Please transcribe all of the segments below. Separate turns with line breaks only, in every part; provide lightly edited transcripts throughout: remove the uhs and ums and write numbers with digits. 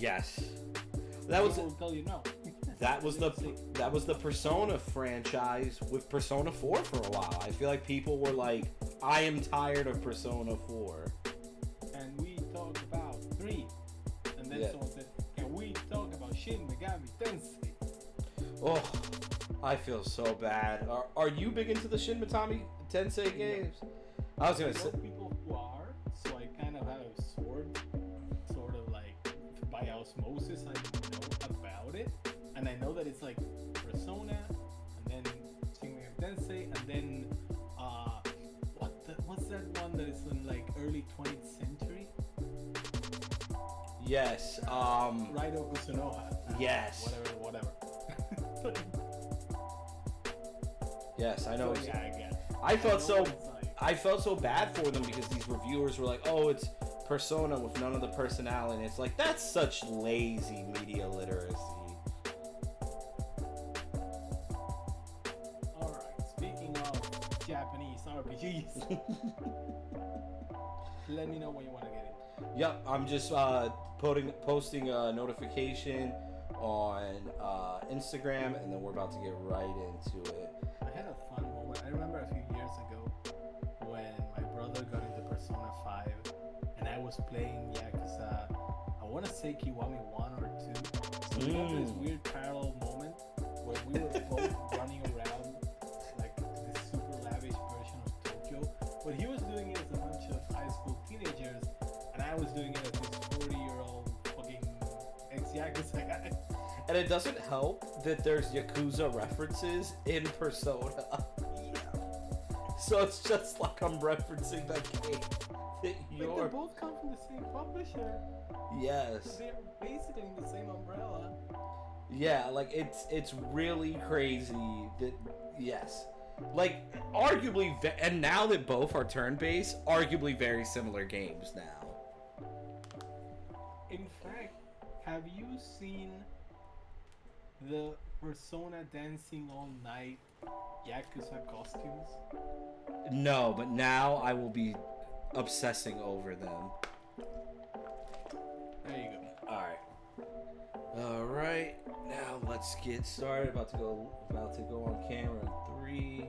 Yes. That was
People will tell you no.
that was the Persona franchise with Persona 4 for a while. I feel like people were like, I am tired of Persona 4.
And we talk about 3. And then someone said, can we talk about Shin Megami Tensei?
Oh, I feel so bad. Are you big into the Shin Megami Tensei games? I was gonna say
people who are, so I kind of have a sort of like by osmosis. I know about it, and I know that it's like Persona, and then Shin Megami Tensei, and then what's that one that is in like early 20th century?
yes.
Raido Kusunoha.
Yes.
Whatever.
Yes, I know.
So, yeah, I get it.
I felt so bad for them because these reviewers were like, "Oh, it's Persona with none of the personality." And it's like, that's such lazy media literacy.
Alright, speaking of Japanese RPGs, let me know when you want to get in.
Yep, I'm just posting a notification on Instagram, and then we're about to get right into it.
I had a fun moment. I remember a few years ago when my brother got into Persona 5 and I was playing Yakuza, I want to say Kiwami 1 or 2. So we got this weird parallel moment where we were both running around like this super lavish version of Tokyo. But he was doing it as a bunch of high school teenagers and I was doing it as this 40-year-old fucking ex-Yakuza guy.
And it doesn't help that there's Yakuza references in Persona.
Yeah.
So it's just like I'm referencing that game. That
Like they both come from the same publisher.
Yes.
They're basically in the same umbrella.
Yeah, like it's really crazy that yes. Like arguably and now that both are turn-based, arguably very similar games now.
In fact, have you seen the Persona Dancing All Night Yakuza costumes?
No, but now I will be obsessing over them.
There you go.
Alright, now let's get started. About to go on camera in 3,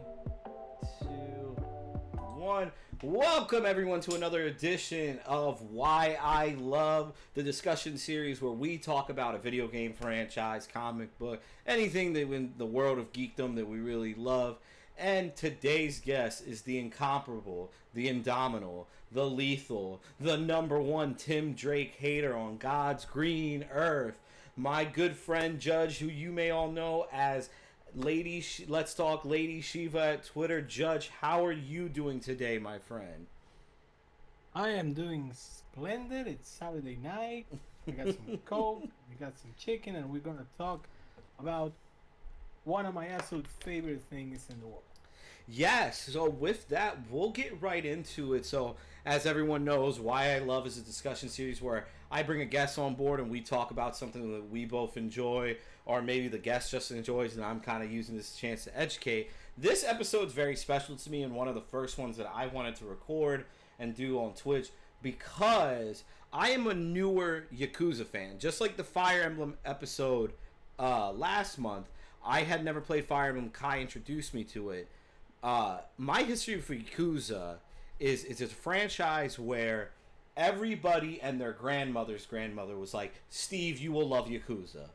2, 1. Welcome everyone to another edition of Why I Love, the discussion series where we talk about a video game franchise, comic book, anything that in the world of geekdom that we really love. And today's guest is the incomparable, the indomitable, the lethal, the #1 Tim Drake hater on God's green earth. My good friend Judge, who you may all know as Let's Talk Lady Shiva at Twitter. Judge, how are you doing today, my friend?
I am doing splendid. It's Saturday night. We got some Coke, we got some chicken, and we're gonna talk about one of my absolute favorite things in the world.
Yes, so with that, we'll get right into it. So, as everyone knows, Why I Love is a discussion series where I bring a guest on board and we talk about something that we both enjoy, or maybe the guest just enjoys, and I'm kind of using this chance to educate. This episode's very special to me and one of the first ones that I wanted to record and do on Twitch because I am a newer Yakuza fan. Just like the Fire Emblem episode last month, I had never played Fire Emblem. Kai introduced me to it. My history for Yakuza is it's a franchise where everybody and their grandmother's grandmother was like, Steve, you will love Yakuza.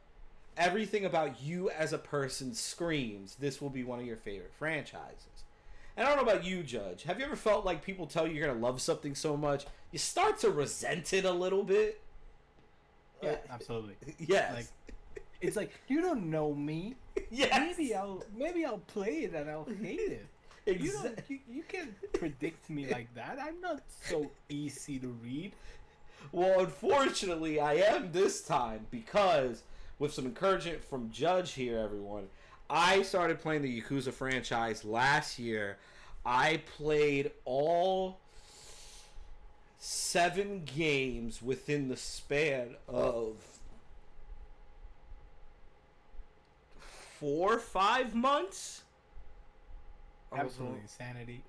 Everything about you as a person screams, this will be one of your favorite franchises. And I don't know about you, Judge. Have you ever felt like people tell you you're going to love something so much, you start to resent it a little bit?
Yeah, absolutely.
Yes.
Like, it's like, you don't know me.
Yes.
Maybe I'll play it and I'll hate it. You can't predict me like that. I'm not so easy to read.
Well, unfortunately, I am this time because with some encouragement from Judge here, everyone, I started playing the Yakuza franchise last year. I played all 7 games within the span of 4 or 5 months.
Absolutely insanity.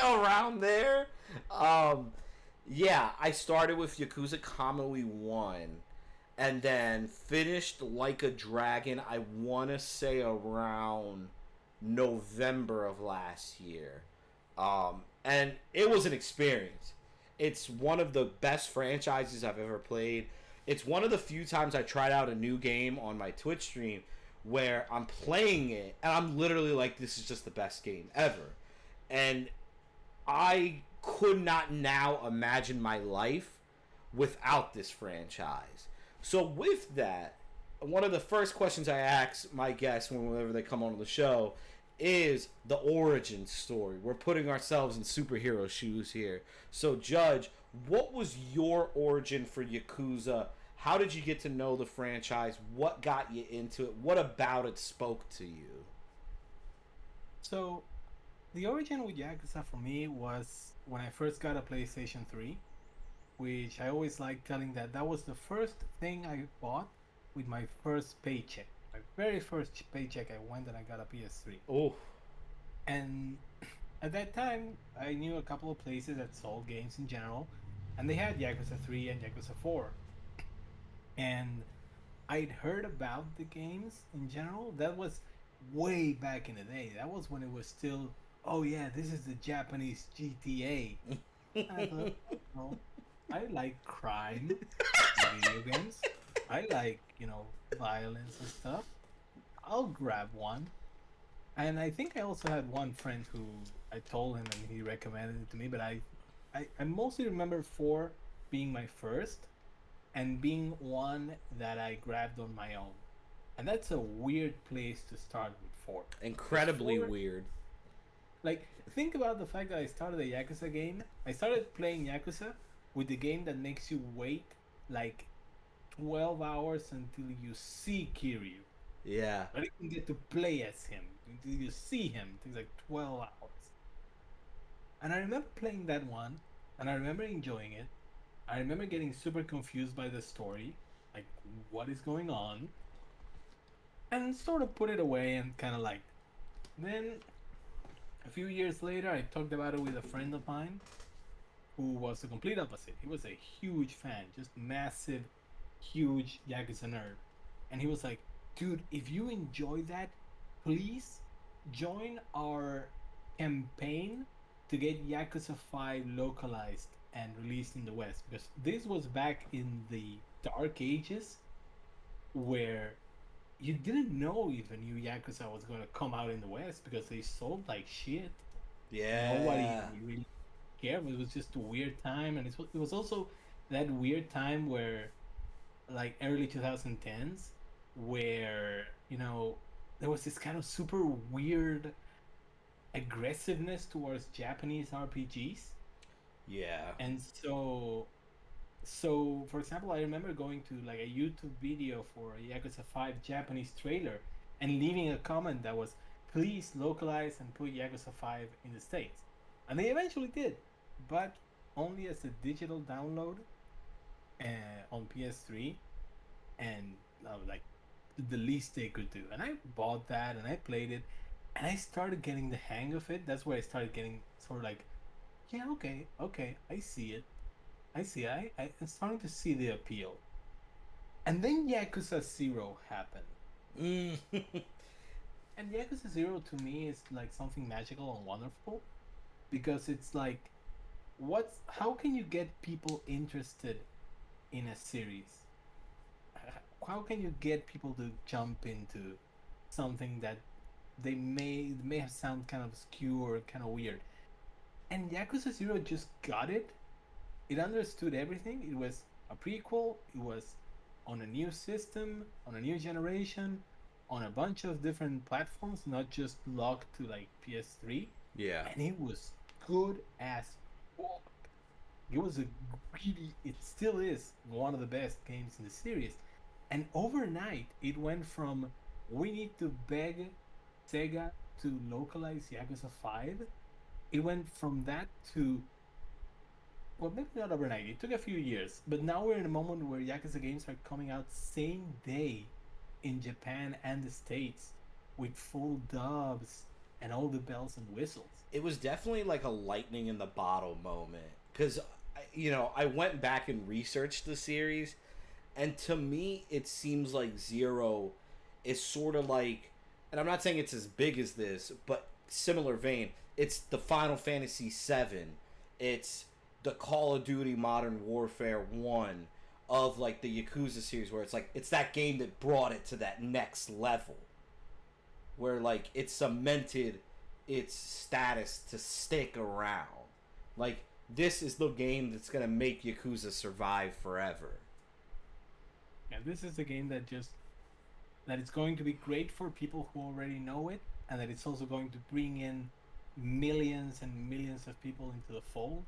Around there. Yeah, I started with Yakuza Kamui 1. and then finished Like a Dragon, I want to say around November of last year. And it was an experience. It's one of the best franchises I've ever played. It's one of the few times I tried out a new game on my Twitch stream where I'm playing it and I'm literally like, this is just the best game ever. And I could not now imagine my life without this franchise. So with that, one of the first questions I ask my guests whenever they come on the show is the origin story. We're putting ourselves in superhero shoes here. So Judge, what was your origin for Yakuza? How did you get to know the franchise? What got you into it? What about it spoke to you?
So, the origin with Yakuza for me was when I first got a PlayStation 3, which I always like telling that was the first thing I bought with my first paycheck. My very first paycheck, I went and I got a PS3.
Oh,
And at that time, I knew a couple of places that sold games in general, and they had Yakuza 3 and Yakuza 4. And I'd heard about the games in general. That was way back in the day. That was when it was still, oh yeah, this is the Japanese GTA. I thought, oh, I like crime in video games. I like, violence and stuff. I'll grab one. And I think I also had one friend who I told him and he recommended it to me, but I mostly remember 4 being my first and being one that I grabbed on my own. And that's a weird place to start with 4.
incredibly
4,
weird.
like, think about the fact that I started a Yakuza game. I started playing Yakuza with the game that makes you wait like 12 hours until you see Kiryu.
Yeah.
But you can get to play as him until you see him. It takes like 12 hours. And I remember playing that one, and I remember enjoying it. I remember getting super confused by the story, like what is going on, and sort of put it away and kind of like. Then a few years later, I talked about it with a friend of mine, who was the complete opposite. He was a huge fan, just massive, huge Yakuza nerd, and he was like, "Dude, if you enjoy that, please join our campaign to get Yakuza 5 localized and released in the West, because this was back in the dark ages where you didn't know if a new Yakuza was going to come out in the West because they sold like shit. Nobody
Yeah.
really cared. It was just a weird time, and it was also that weird time where, like early 2010s, where there was this kind of super weird aggressiveness towards Japanese RPGs.
Yeah.
And for example, I remember going to like a YouTube video for a Yakuza 5 Japanese trailer and leaving a comment that was, please localize and put Yakuza 5 in the States. And they eventually did, but only as a digital download on PS3, and like the least they could do. And I bought that and I played it, and I started getting the hang of it. That's where I started getting sort of like, yeah, okay, I see it. I'm starting to see the appeal. And then Yakuza 0 happened.
Mm.
And Yakuza 0 to me is like something magical and wonderful, because it's like, how can you get people interested in a series? How can you get people to jump into something that they may have sound kind of obscure or kind of weird? And Yakuza 0 just got it. It understood everything. It was a prequel. It was on a new system, on a new generation, on a bunch of different platforms, not just locked to like PS3.
Yeah.
And it was good as fuck. It still is one of the best games in the series. And overnight, it went from, we need to beg Sega to localize Yakuza 5. It went from that to, well, maybe not overnight. It took a few years, but now we're in a moment where Yakuza games are coming out same day in Japan and the States with full dubs and all the bells and whistles.
It was definitely like a lightning in the bottle moment, because I went back and researched the series, And to me, it seems like Zero is sort of like, and I'm not saying it's as big as this, but similar vein. It's the Final Fantasy VII. It's the Call of Duty Modern Warfare 1 of like the Yakuza series, where it's like it's that game that brought it to that next level, where like it cemented its status to stick around. Like this is the game that's gonna make Yakuza survive forever.
And this is a game that it's going to be great for people who already know it, and that it's also going to bring in millions and millions of people into the fold.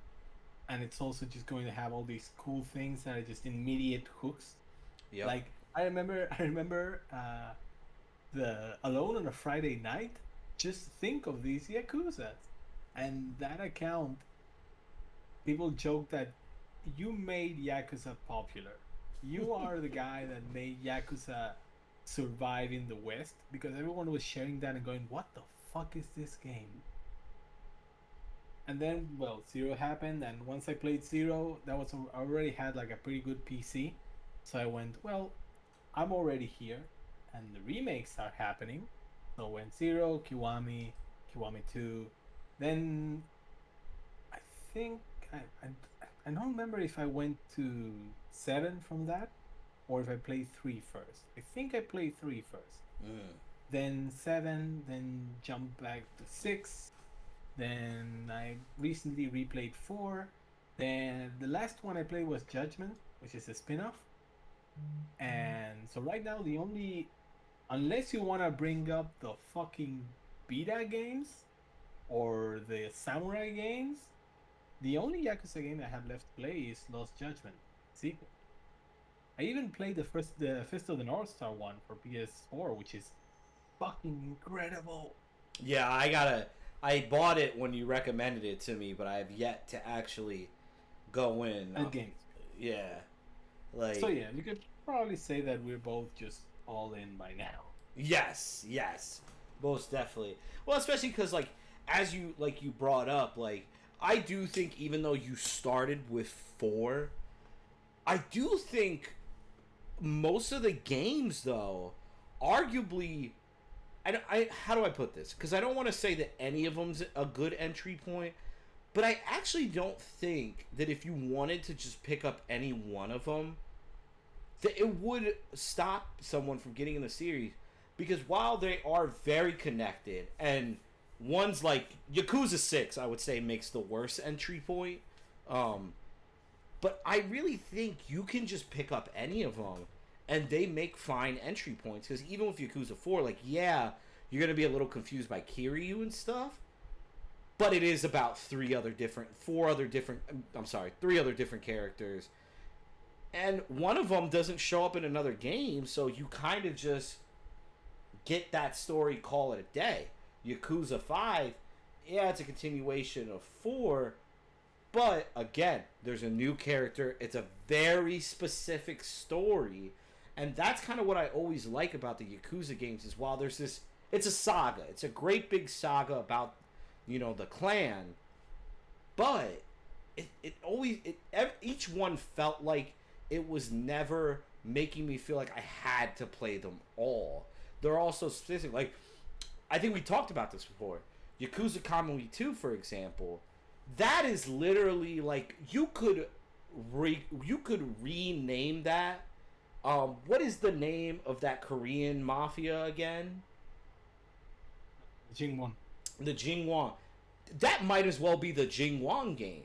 And it's also just going to have all these cool things that are just immediate hooks.
Yep.
Like I remember the Alone on a Friday Night. Just think of these Yakuzas, and that account. People joke that you made Yakuza popular. You are the guy that made Yakuza survive in the West, because everyone was sharing that and going, "What the fuck is this game?" And then, well, Zero happened, and once I played Zero, I already had like a pretty good PC, so I went, well, I'm already here, and the remakes are happening. So when Zero, Kiwami, Kiwami 2, then I think I don't remember if I went to 7 from that, or if I played 3 first. I think I played 3 first. Then 7, then jumped back to 6. Then I recently replayed 4. Then the last one I played was Judgment, which is a spin-off. And so right now the only, unless you want to bring up the fucking beta games or the samurai games, the only Yakuza game I have left to play is Lost Judgment sequel. I even played the Fist of the North Star one for PS4, which is fucking incredible.
Yeah, I bought it when you recommended it to me, but I have yet to actually go in.
That game.
Yeah. Like.
So yeah, you could probably say that we're both just all in by now.
Yes, most definitely. Well, especially because as you brought up, I do think even though you started with 4, I do think most of the games though, arguably, how do I put this? Because I don't want to say that any of them's a good entry point, but I actually don't think that if you wanted to just pick up any one of them, that it would stop someone from getting in the series. Because while they are very connected, and one's like Yakuza 6, I would say makes the worst entry point. But I really think you can just pick up any of them, and they make fine entry points. Because even with Yakuza 4, yeah, you're going to be a little confused by Kiryu and stuff. But it is about 3 other different characters. And one of them doesn't show up in another game, so you kind of just get that story, call it a day. Yakuza 5, yeah, it's a continuation of 4, but again, there's a new character. It's a very specific story, and that's kind of what I always like about the Yakuza games is while there's this, it's a saga. It's a great big saga about, the clan, but each one felt like it was never making me feel like I had to play them all. They're also specific. I think we talked about this before. Yakuza Kamui 2, for example, that is literally you could rename that. What is the name of that Korean mafia again?
Jingwon.
The Jingwon. That might as well be the Jingwon game,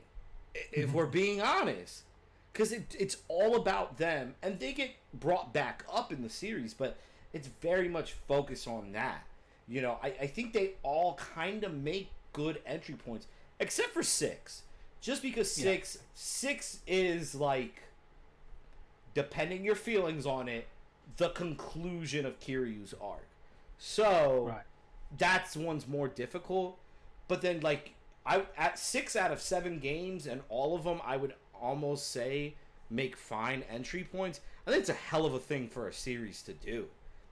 if we're being honest. Because it's all about them, and they get brought back up in the series, but it's very much focused on that. I think they all kind of make good entry points, except for 6. Just because 6 is depending your feelings on it, the conclusion of Kiryu's arc. So that's one's more difficult. But then at 6 out of 7 games, and all of them I would almost say make fine entry points. I think it's a hell of a thing for a series to do.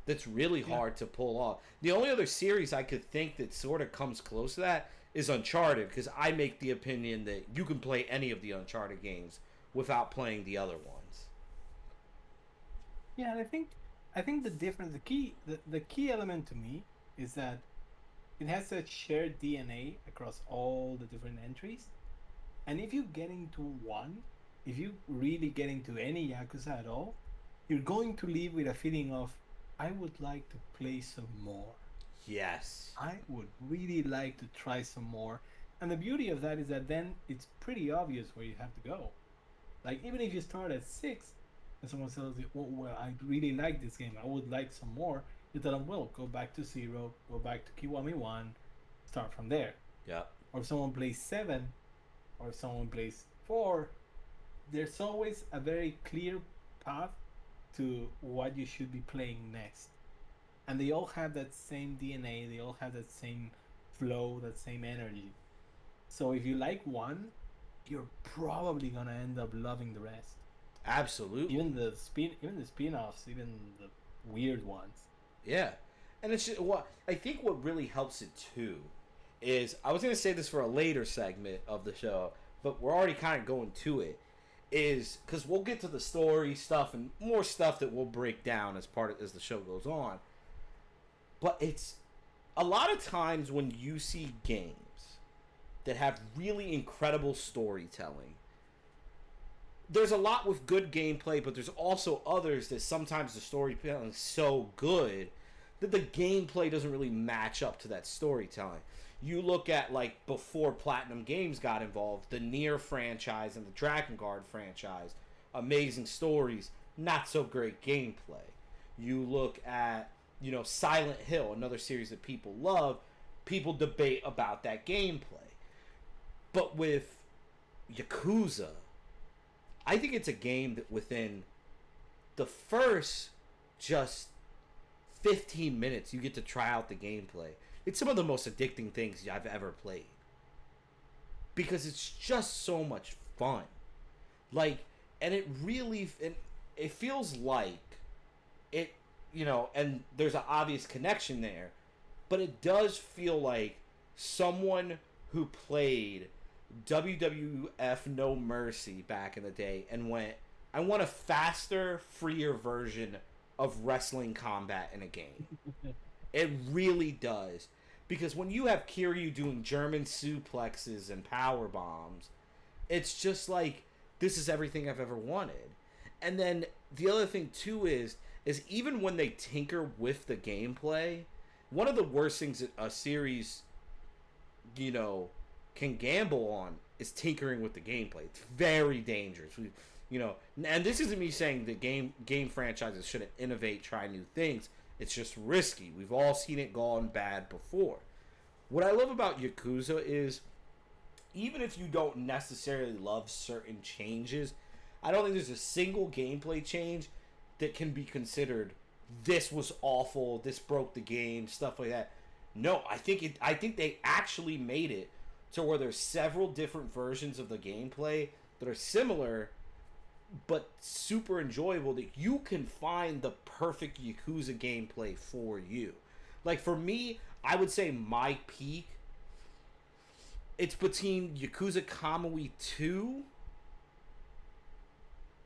That's really hard to pull off. The only other series I could think that sort of comes close to that is Uncharted, because I make the opinion that you can play any of the Uncharted games without playing the other ones.
Yeah, and I think the key element to me is that it has a shared DNA across all the different entries. And if you get into one, if you really get into any Yakuza at all, you're going to leave with a feeling of, I would like to play some more.
Yes.
I would really like to try some more. And the beauty of that is that then it's pretty obvious where you have to go. Like, even if you start at 6 and someone tells you, well, I really like this game, I would like some more, you tell them, well, go back to 0, go back to Kiwami 1, start from there.
Yep.
Or if someone plays 7, or if someone plays 4, there's always a very clear path to what you should be playing next. And they all have that same DNA, they all have that same flow, that same energy. So if you like one, you're probably gonna end up loving the rest.
Absolutely.
Even the spin-offs, even the weird ones.
Yeah. And it's just, what I think what really helps it too is, I was going to say this for a later segment of the show, but we're already kind of going to it, is because we'll get to the story stuff and more stuff that we'll break down as the show goes on. But it's a lot of times when you see games that have really incredible storytelling, there's a lot with good gameplay, but there's also others that sometimes the storytelling is so good that the gameplay doesn't really match up to that storytelling. You look at, like, before Platinum Games got involved, the Nier franchise and the Dragon Guard franchise, amazing stories, not so great gameplay. You look at, Silent Hill, another series that people love, people debate about that gameplay. But with Yakuza, I think it's a game that within the first just 15 minutes you get to try out the gameplay. It's some of the most addicting things I've ever played. Because it's just so much fun. Like, and it feels like it, and there's an obvious connection there, but it does feel like someone who played WWF No Mercy back in the day and went, I want a faster, freer version of wrestling combat in a game. It really does. Because when you have Kiryu doing German suplexes and power bombs, it's just like, this is everything I've ever wanted. And then the other thing too is even when they tinker with the gameplay, one of the worst things that a series, can gamble on is tinkering with the gameplay. It's very dangerous. And this isn't me saying that game franchises shouldn't innovate, try new things. It's just risky. We've all seen it gone bad before. What I love about Yakuza is, even if you don't necessarily love certain changes, I don't think there's a single gameplay change that can be considered, this was awful, this broke the game, stuff like that. No, I think they actually made it to where there's several different versions of the gameplay that are similar but super enjoyable, that you can find the perfect Yakuza gameplay for you. Like, for me, I would say my peak, it's between Yakuza Kamui 2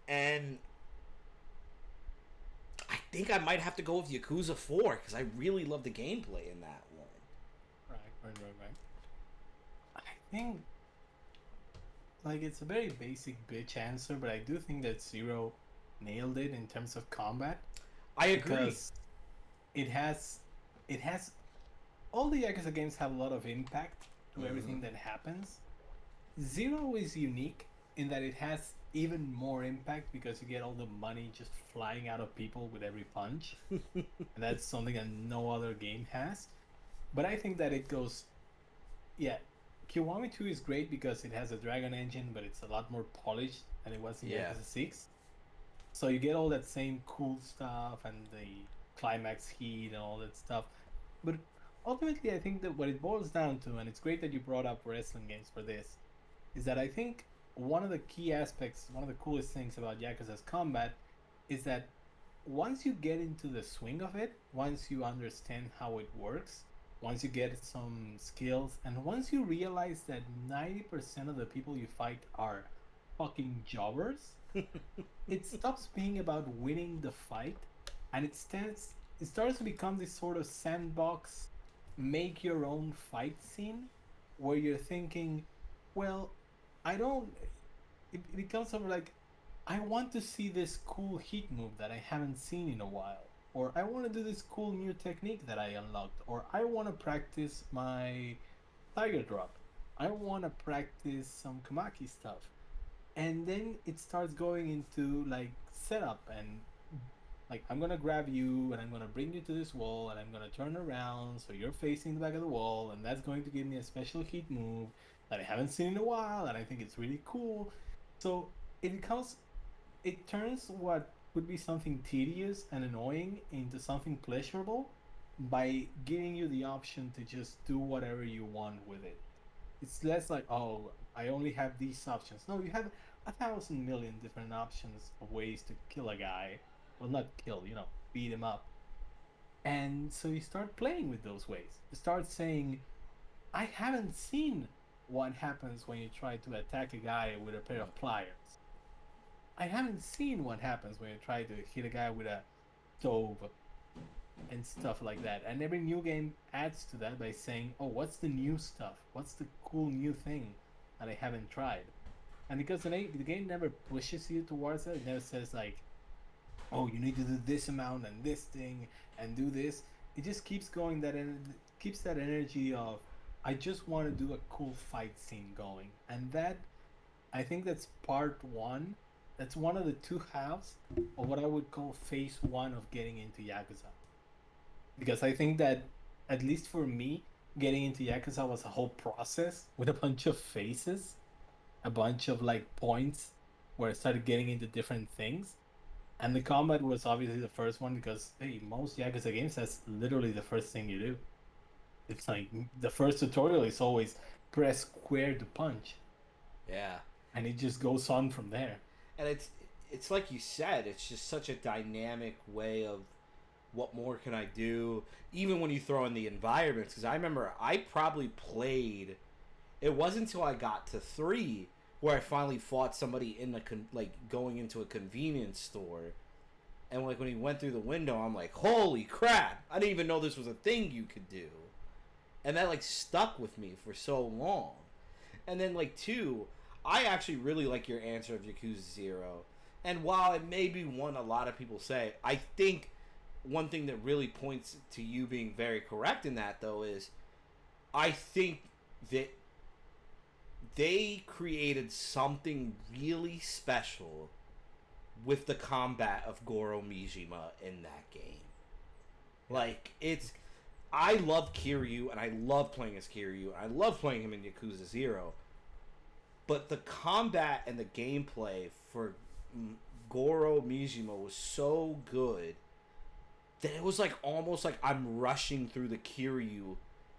and I think I might have to go with Yakuza 4 because I really love the gameplay in that one.
Right. I think, like, it's a very basic bitch answer, but I do think that Zero nailed it in terms of combat.
I agree.
Because it has all the Yakuza games have a lot of impact to everything that happens. Zero is unique in that it has even more impact because you get all the money just flying out of people with every punch. And that's something that no other game has. But I think that it goes, yeah, Kiwami 2 is great because it has a Dragon engine, but it's a lot more polished than it was in Yakuza 6. So you get all that same cool stuff and the climax heat and all that stuff. But ultimately, I think that what it boils down to, and it's great that you brought up wrestling games for this, is that I think one of the key aspects, one of the coolest things about Yakuza's combat is that once you get into the swing of it, once you understand how it works, once you get some skills, and once you realize that 90% of the people you fight are fucking jobbers. It stops being about winning the fight, and it starts to become this sort of sandbox, make your own fight scene, where you're thinking, well, I don't. It becomes sort of like, I want to see this cool heat move that I haven't seen in a while, or I want to do this cool new technique that I unlocked, or I want to practice my tiger drop. I want to practice some Kamaki stuff. And then it starts going into like setup and like I'm gonna grab you and I'm gonna bring you to this wall and I'm gonna turn around so you're facing the back of the wall and that's going to give me a special heat move that I haven't seen in a while and I think it's really cool. So it turns what would be something tedious and annoying into something pleasurable by giving you the option to just do whatever you want with it. It's less like, oh, I only have these options. No, you have 1,000 million different options of ways to kill a guy. Well, not kill, beat him up. And so you start playing with those ways. You start saying, I haven't seen what happens when you try to attack a guy with a pair of pliers. I haven't seen what happens when you try to hit a guy with a stove and stuff like that. And every new game adds to that by saying, oh, what's the new stuff? What's the cool new thing that I haven't tried? And because the game never pushes you towards it, it never says like, oh, you need to do this amount and this thing and do this. It just keeps going keeps that energy of, I just want to do a cool fight scene going. And that, I think that's part one. That's one of the two halves of what I would call phase one of getting into Yakuza. Because I think that, at least for me, getting into Yakuza was a whole process with a bunch of phases, a bunch of like points where I started getting into different things. And the combat was obviously the first one because, hey, most Yakuza games, that's literally the first thing you do. It's like the first tutorial is always press square to punch.
Yeah.
And it just goes on from there.
And it's like you said, it's just such a dynamic way of what more can I do, even when you throw in the environments. Because I remember I probably played, it wasn't until I got to 3 where I finally fought somebody in the going into a convenience store, and like when he went through the window, I'm like, holy crap, I didn't even know this was a thing you could do. And that like stuck with me for so long. And then like 2, I actually really like your answer of Yakuza 0. And while it may be one a lot of people say, I think one thing that really points to you being very correct in that, though, is I think that they created something really special with the combat of Goro Mijima in that game. Like, I love Kiryu, and I love playing as Kiryu, and I love playing him in Yakuza 0. But the combat and the gameplay for Goro Mijima was so good that it was like almost like I'm rushing through the Kiryu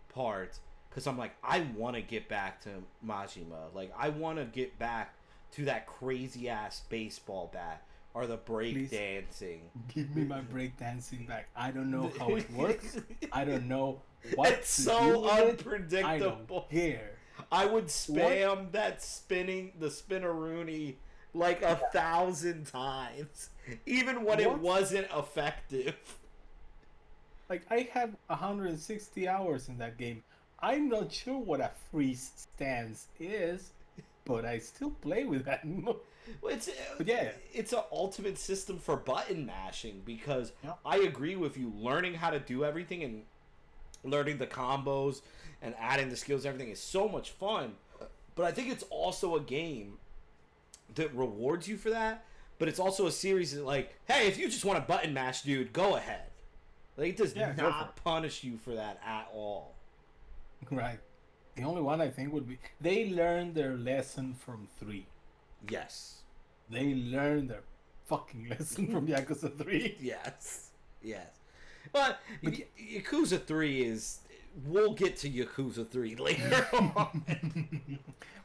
part because I'm like, I want to get back to Majima. Like, I want to get back to that crazy ass baseball bat or the break dancing.
Give me my break dancing back. I don't know how it works. I don't know what
it's so unpredictable.
I don't care.
I would spam the spinneroonie like 1,000 times, even when it wasn't effective.
Like, I have 160 hours in that game. I'm not sure what a freeze stance is, but I still play with that.
It's an ultimate system for button mashing because I agree with you. Learning how to do everything and learning the combos and adding the skills and everything is so much fun. But I think it's also a game that rewards you for that. But it's also a series that, like, hey, if you just want to button mash, dude, go ahead. Like, it does not punish you for that at all.
Right. The only one I think would be they learned their lesson from 3.
Yes.
They learned their fucking lesson from Yakuza 3.
Yes. But Yakuza 3 is... We'll get to Yakuza 3 later on.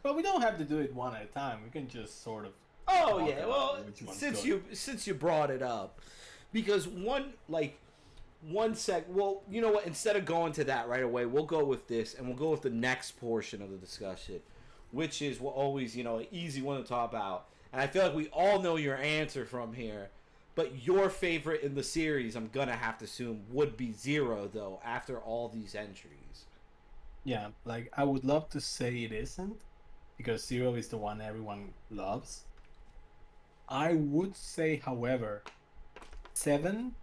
But we don't have to do it one at a time. We can just sort of...
Oh, yeah. Well, since you brought it up. Because well, you know what? Instead of going to that right away, we'll go with this, and we'll go with the next portion of the discussion, which is always, an easy one to talk about. And I feel like we all know your answer from here. But your favorite in the series, I'm going to have to assume, would be Zero, though, after all these entries.
Yeah, like I would love to say it isn't, because Zero is the one everyone loves. I would say, however, seven,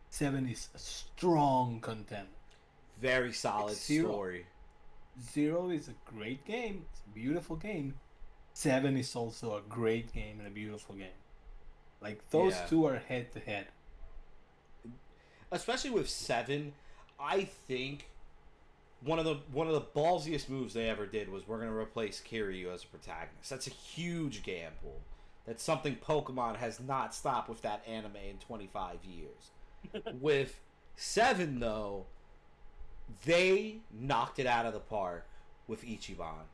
seven is a strong contender.
Very
Like
solid
Zero,
story.
Zero is a great game. It's a beautiful game. Seven is also a great game and a beautiful game. Like those
Yeah.
two are head to head.
Especially with 7, I think one of the ballsiest moves they ever did was we're going to replace Kiryu as a protagonist. That's a huge gamble. That's something Pokemon has not stopped with that anime in 25 years. With 7, though, they knocked it out of the park with Ichiban.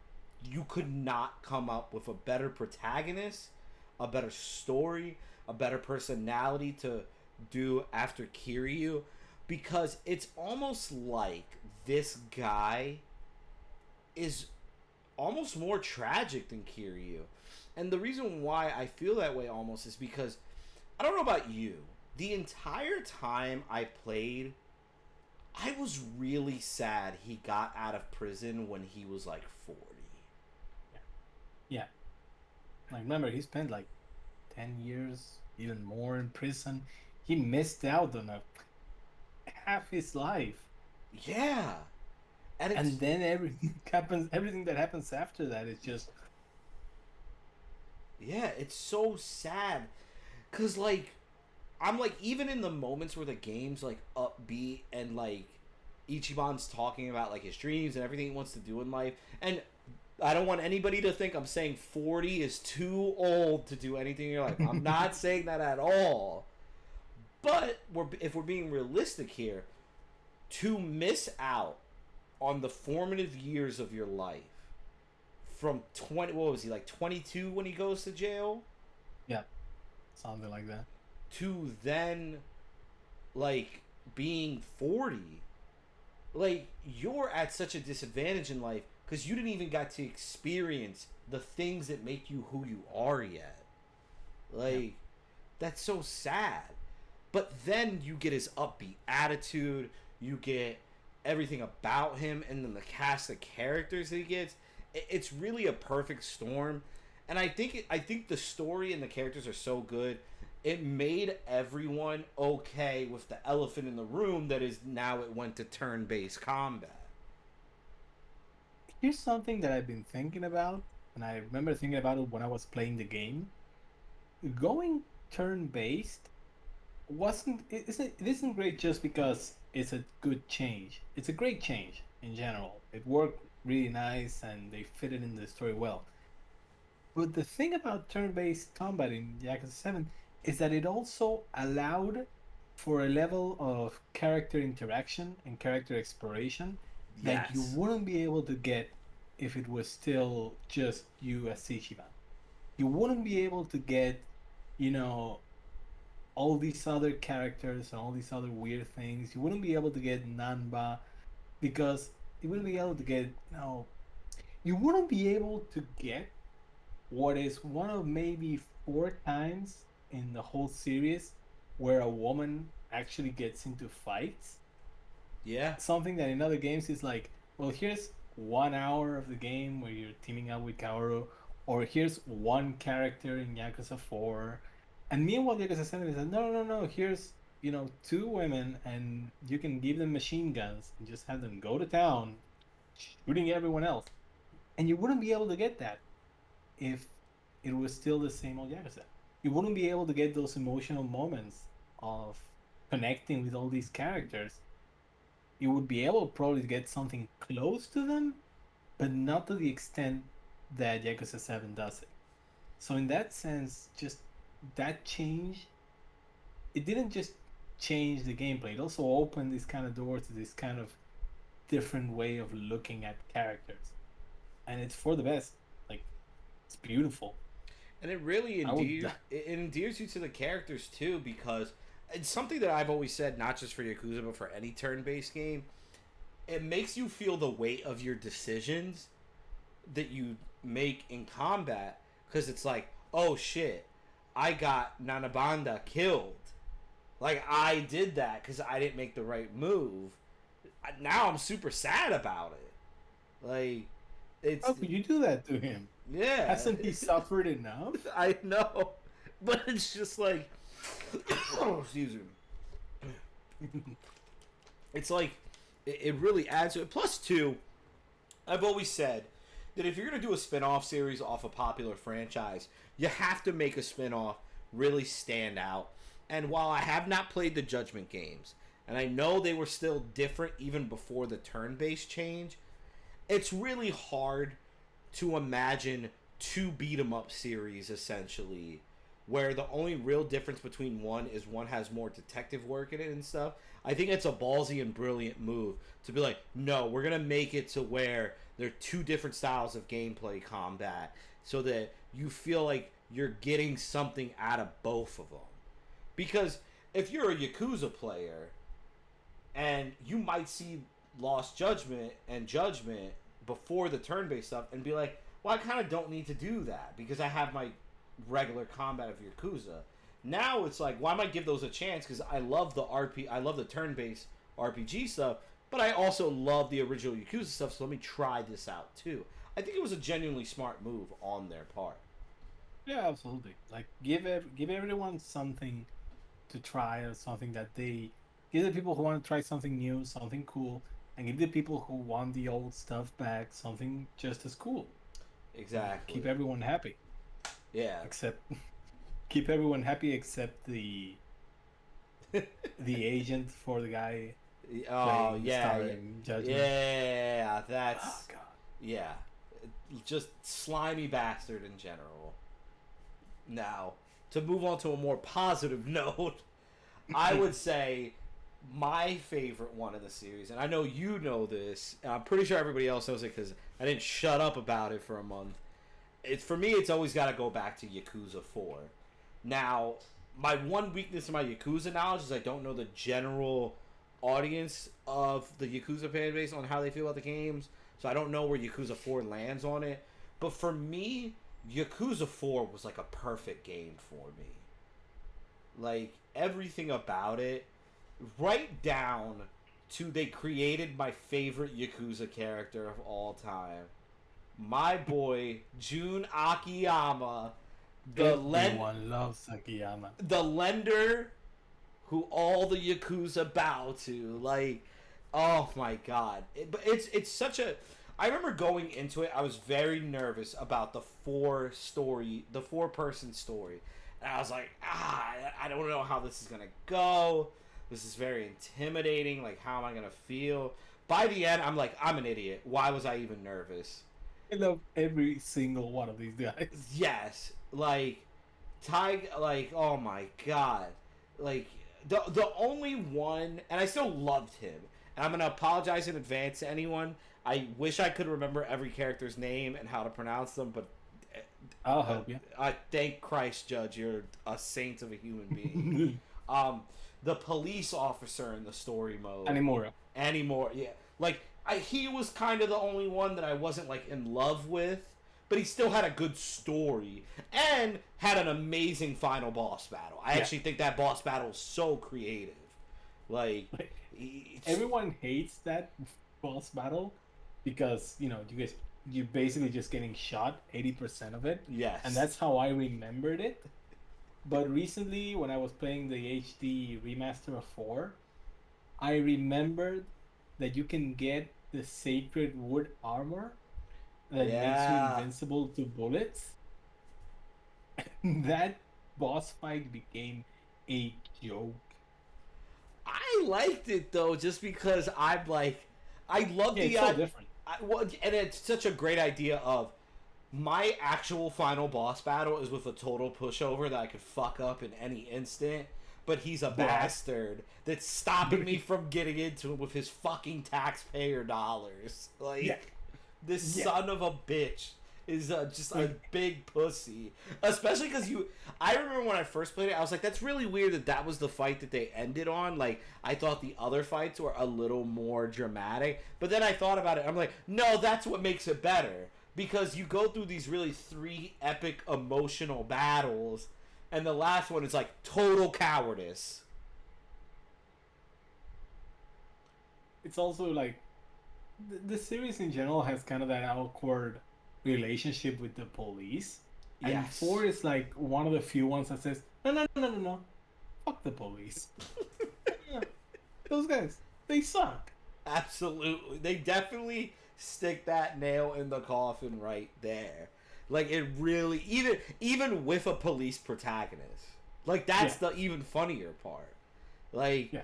You could not come up with a better protagonist, a better story, a better personality to do after Kiryu, because it's almost like this guy is almost more tragic than Kiryu. And the reason why I feel that way almost is because I don't know about you. The entire time I played, I was really sad he got out of prison when he was like 40.
Yeah. Like remember, he spent like 10 years, even more in prison. He missed out on half his life.
Yeah.
And then everything happens. Everything that happens after that is just
yeah, it's so sad. Cause like I'm like, even in the moments where the game's like upbeat and like Ichiban's talking about like his dreams and everything he wants to do in life, and I don't want anybody to think I'm saying 40 is too old to do anything in your life. I'm not saying that at all. But if we're being realistic here, to miss out on the formative years of your life from 20, what was he, like 22 when he goes to jail,
yeah, something like that.
to then like being 40, like you're at such a disadvantage in life because you didn't even get to experience the things that make you who you are yet. Like, yeah. That's so sad. But then you get his upbeat attitude, you get everything about him, and then the cast of characters that he gets. It's really a perfect storm, and I think the story and the characters are so good. It made everyone okay with the elephant in the room that is now it went to turn-based combat.
Here's something that I've been thinking about, and I remember thinking about it when I was playing the game. Going turn-based it isn't great just because it's a good change. It's a great change in general. It worked really nice and they fit it in the story well. But the thing about turn-based combat in Yakuza 7 is that it also allowed for a level of character interaction and character exploration that you
Yes.
wouldn't be able to get if it was still just you as Ichiban. You wouldn't be able to get, you know, all these other characters and all these other weird things. You wouldn't be able to get Nanba because you wouldn't be able to get you wouldn't be able to get what is one of maybe 4 times in the whole series where a woman actually gets into fights.
Yeah.
Something that in other games is like, well, here's 1 hour of the game where you're teaming up with Kaoru, or here's one character in Yakuza 4. And meanwhile, Yakuza 7 is like, no, here's, 2 women, and you can give them machine guns and just have them go to town shooting everyone else. And you wouldn't be able to get that if it was still the same old Yakuza. You wouldn't be able to get those emotional moments of connecting with all these characters. You would be able probably to get something close to them, but not to the extent that Yakuza 7 does it. So in that sense, just that change, it didn't just change the gameplay. It also opened this kind of door to this kind of different way of looking at characters. And it's for the best. Like, it's beautiful.
And it really endears you to the characters too, because it's something that I've always said, not just for Yakuza but for any turn-based game. It makes you feel the weight of your decisions that you make in combat, because it's like, oh shit, I got Nanabanda killed. Like, I did that because I didn't make the right move. Now I'm super sad about it. Like, it's...
How could you do that to him?
Yeah.
Hasn't he suffered enough?
I know. But it's just like... excuse me. It's like, it really adds to it. Plus, two, I've always said that if you're going to do a spin-off series off a popular franchise, you have to make a spin-off really stand out. And while I have not played the Judgment games, and I know they were still different even before the turn-based change, it's really hard to imagine two beat-em-up series, essentially, where the only real difference between one is one has more detective work in it and stuff. I think it's a ballsy and brilliant move to be like, no, we're going to make it to where there are two different styles of gameplay combat so that you feel like you're getting something out of both of them. Because if you're a Yakuza player, and you might see Lost Judgment and Judgment before the turn-based stuff and be like, well, I kind of don't need to do that because I have my regular combat of Yakuza. Now it's like, why might I give those a chance? Because I love the turn-based RPG stuff, but I also love the original Yakuza stuff, so let me try this out too. I think it was a genuinely smart move on their part.
Yeah, absolutely. Like, give everyone something to try, or something that they give the people who want to try something new, something cool, and give the people who want the old stuff back something just as cool.
Exactly.
Keep everyone happy.
Yeah.
Keep everyone happy except the agent for the guy.
Oh yeah,
Judgment.
yeah. That's
oh god.
Yeah, just slimy bastard in general. Now, to move on to a more positive note, I would say my favorite one of the series, and I know you know this, and I'm pretty sure everybody else knows it because I didn't shut up about it for a month. For me, it's always got to go back to Yakuza 4. Now, my one weakness in my Yakuza knowledge is I don't know the general audience of the Yakuza fan base on how they feel about the games, so I don't know where Yakuza 4 lands on it. But for me, Yakuza 4 was like a perfect game for me. Like, everything about it, right down to they created my favorite Yakuza character of all time. My boy, Jun Akiyama.
Everyone loves Akiyama.
The lender who all the Yakuza bow to. Like, oh my god. But it's such a... I remember going into it, I was very nervous about the four-person story. And I was like, I don't know how this is going to go. This is very intimidating. Like, how am I going to feel? By the end, I'm like, I'm an idiot. Why was I even nervous?
I love every single one of these guys.
Yes. Like, oh my god. Like, the only one, and I still loved him. And I'm going to apologize in advance to anyone. I wish I could remember every character's name and how to pronounce them, but
I'll help you.
I thank Christ, Judge, you're a saint of a human being. The police officer in the story mode. Anymore, yeah. Like, he was kind of the only one that I wasn't, like, in love with, but he still had a good story and had an amazing final boss battle. I actually think that boss battle is so creative. Like
everyone hates that boss battle because, you're basically just getting shot 80% of it.
Yes.
And that's how I remembered it. But recently, when I was playing the HD remaster of 4, I remembered that you can get the sacred wood armor that makes you invincible to bullets. That boss fight became a joke.
I liked it though, just because I'm like, I love
it's so different.
And it's such a great idea of my actual final boss battle is with a total pushover that I could fuck up in any instant, but he's a bastard that's stopping me from getting into it with his fucking taxpayer dollars. Like, this son of a bitch is just a big pussy. Especially because I remember when I first played it, I was like, that's really weird that was the fight that they ended on. Like, I thought the other fights were a little more dramatic. But then I thought about it, I'm like, no, that's what makes it better. because you go through these really three epic emotional battles, and the last one is like total cowardice.
It's also like the series in general has kind of that awkward relationship with the police, and
Yes.
four is like one of the few ones that says, no, no, no, no, no, no, fuck the police. Yeah, those guys, they suck.
Absolutely. They definitely stick that nail in the coffin right there. Like it really even with a police protagonist. Like that's
Yeah,
the even funnier part. Like
yeah.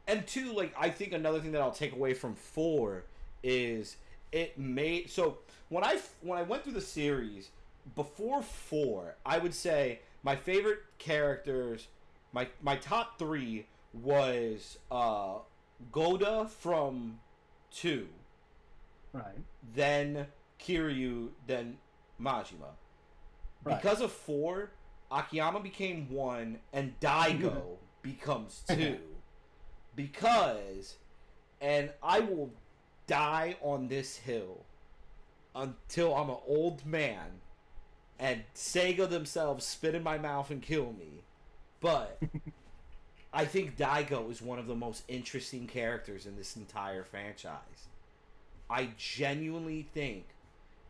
and two, like I think another thing that I'll take away from 4 is it made so when I went through the series before 4, I would say my favorite characters, my top 3 was Goda from 2,
Right,
then Kiryu, then Majima.
right.
Because of 4, Akiyama became 1 and Daigo becomes 2. Because, and I will die on this hill until I'm an old man and Sega themselves spit in my mouth and kill me. But I think Daigo is one of the most interesting characters in this entire franchise. I genuinely think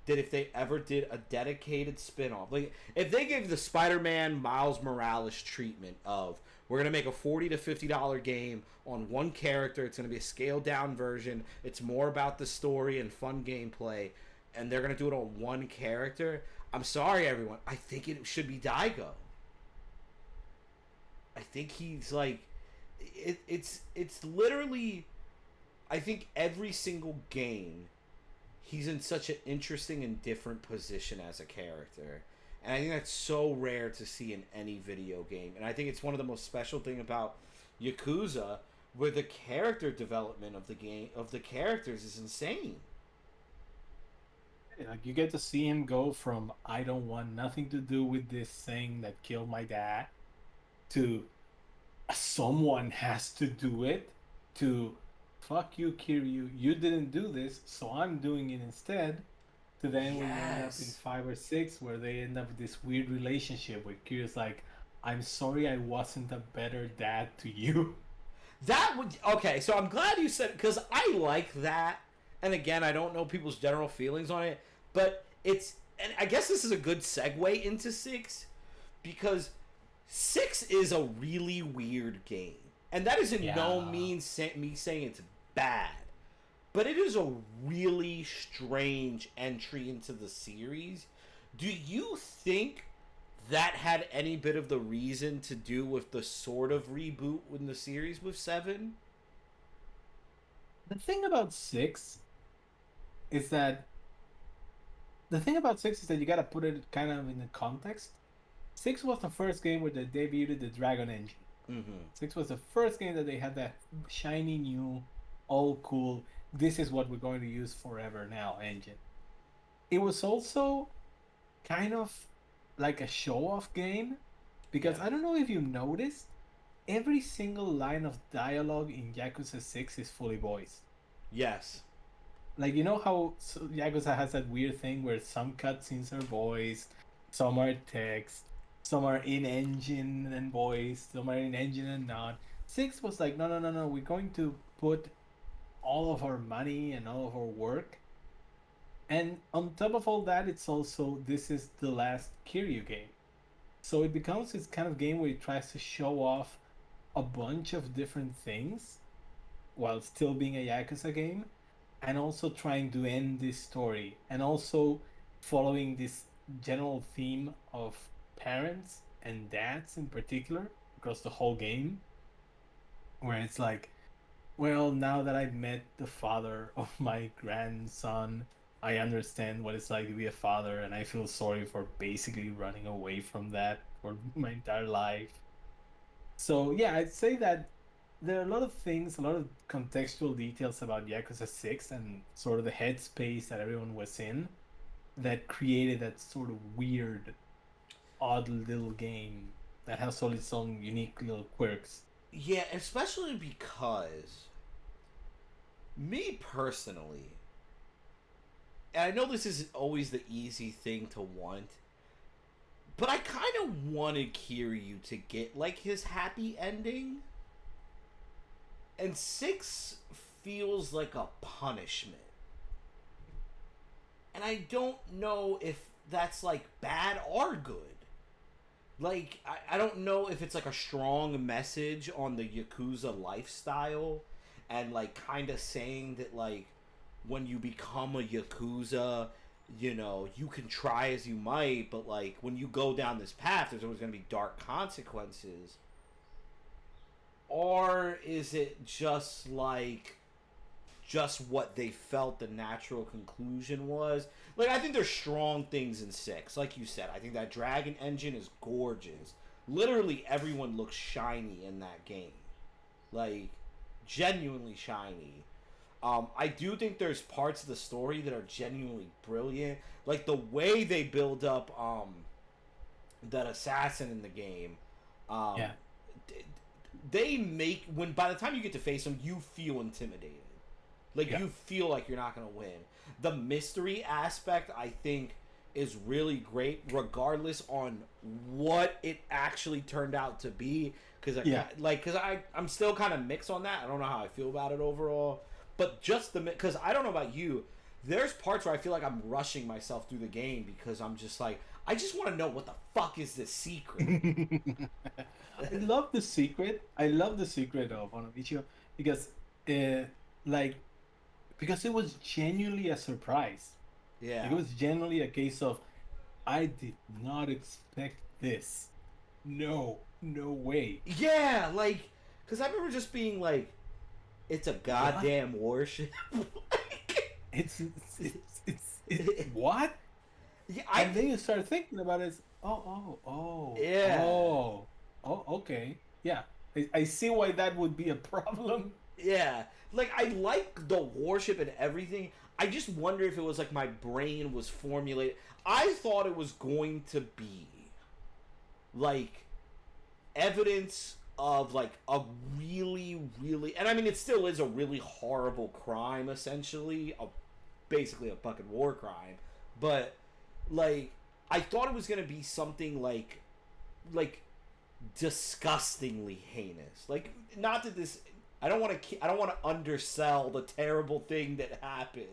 that if they ever did a dedicated spin-off, like if they gave the Spider-Man Miles Morales treatment of we're gonna make a $40 to $50 game on one character, it's gonna be a scaled down version, it's more about the story and fun gameplay, and they're gonna do it on one character. I'm sorry, everyone. I think it should be Daigo. I think he's like, it's literally. I think every single game, he's in such an interesting and different position as a character, and I think that's so rare to see in any video game. And I think it's one of the most special thing about Yakuza, where the character development of the game of the characters is insane.
Like you get to see him go from I don't want nothing to do with this thing that killed my dad to someone has to do it to fuck you, Kiryu, you didn't do this, so I'm doing it instead. To then when you end up in
Yes.
5 or 6 where they end up with this weird relationship where Kiryu's like, I'm sorry I wasn't a better dad to you.
That would okay. So I'm glad you said because I like that. And again, I don't know people's general feelings on it, but it's and I guess this is a good segue into 6 because 6 is a really weird game, and that is in no
Yeah.
means me saying it's bad, but it is a really strange entry into the series. Do you think that had any bit of the reason to do with the sort of reboot in the series with 7?
The thing about 6 is that you gotta put it kind of in the context. 6 was the first game where they debuted the Dragon engine.
Mm-hmm.
6 was the first game that they had that shiny new, all cool, this is what we're going to use forever now engine. It was also kind of like a show off game because
Yeah.
I don't know if you noticed, every single line of dialogue in Yakuza 6 is fully voiced.
Yes.
Like, you know how Yakuza has that weird thing where some cutscenes are voiced, some are text, some are in engine and voiced, some are in engine and not. 6 was like, no, no, no, no, we're going to put all of our money and all of our work. And on top of all that, it's also, this is the last Kiryu game. So it becomes this kind of game where it tries to show off a bunch of different things while still being a Yakuza game, and also trying to end this story, and also following this general theme of parents and dads in particular across the whole game, where it's like, well, now that I've met the father of my grandson, I understand what it's like to be a father, and I feel sorry for basically running away from that for my entire life. So yeah, I'd say that there are a lot of things, a lot of contextual details about Yakuza 6 and sort of the headspace that everyone was in that created that sort of weird, odd little game that has all its own unique little quirks.
Yeah, especially because me personally, and I know this is always the easy thing to want, but I kind of wanted Kiryu to get like his happy ending. And 6 feels like a punishment. And I don't know if that's like bad or good. Like, I don't know if it's like a strong message on the Yakuza lifestyle and like kind of saying that like when you become a Yakuza, you know, you can try as you might, but like when you go down this path, there's always going to be dark consequences. Or is it just like just what they felt the natural conclusion was? Like, I think there's strong things in 6. Like you said, I think that dragon engine is gorgeous. Literally everyone looks shiny in that game. Like, genuinely shiny. I do think there's parts of the story that are genuinely brilliant. Like the way they build up that assassin in the game.
Yeah.
They make, when by the time you get to face them, you feel intimidated. Like, you feel like you're not going to win. The mystery aspect, I think, is really great, regardless on what it actually turned out to be. Because I'm still kind of mixed on that. I don't know how I feel about it overall. But just because I don't know about you, there's parts where I feel like I'm rushing myself through the game because I'm just like, I just want to know what the fuck is this secret.
I love the secret. I love the secret of Onovichio because, because it was genuinely a surprise.
Yeah.
It was genuinely a case of, I did not expect this. No way.
Yeah, like, because I remember just being like, it's a goddamn warship.
It's what?
Yeah,
and then you start thinking about it.
Yeah.
Okay. Yeah. I see why that would be a problem.
Yeah. Like, I like the warship and everything. I just wonder if it was like my brain was formulated. I thought it was going to be like evidence of like a really, really, and I mean it still is a really horrible crime, essentially, basically a fucking war crime. But like, I thought it was gonna be something like disgustingly heinous. Like, not that this, I don't want to undersell the terrible thing that happened,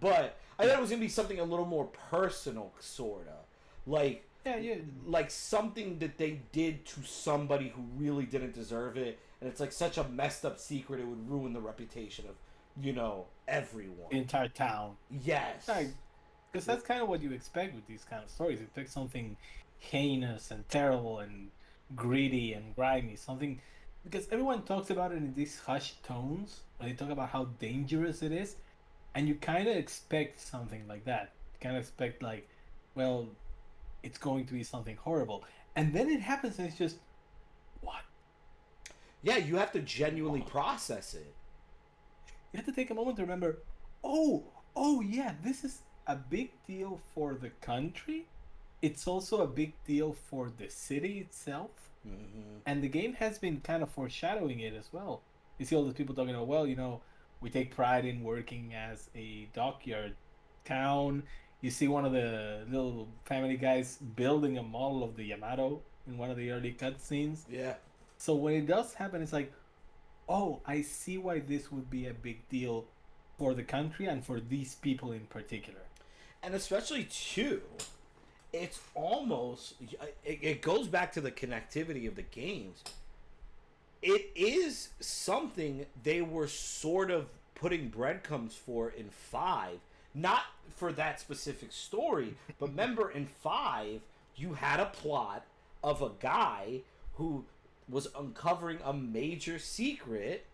but I thought it was gonna be something a little more personal, sorta. Like, like something that they did to somebody who really didn't deserve it, and it's like such a messed up secret it would ruin the reputation of, you know, everyone.
Entire town.
Yes.
Because that's kind of what you expect with these kind of stories. You take something heinous and terrible and gritty and grimy, something, because everyone talks about it in these hushed tones when they talk about how dangerous it is, and you kind of expect something like that. You kind of expect like, well, it's going to be something horrible, and then it happens and it's just, what?
Yeah, you have to genuinely process it.
You have to take a moment to remember, oh yeah, this is a big deal for the country. It's also a big deal for the city itself.
Mm-hmm.
And the game has been kind of foreshadowing it as well. You see all the people talking about, well, you know, we take pride in working as a dockyard town. You see one of the little family guys building a model of the Yamato in one of the early cutscenes.
Yeah.
So when it does happen, it's like, oh, I see why this would be a big deal for the country and for these people in particular.
And especially, too, it's almost, it goes back to the connectivity of the games. It is something they were sort of putting breadcrumbs for in 5. Not for that specific story, but remember in 5, you had a plot of a guy who was uncovering a major secret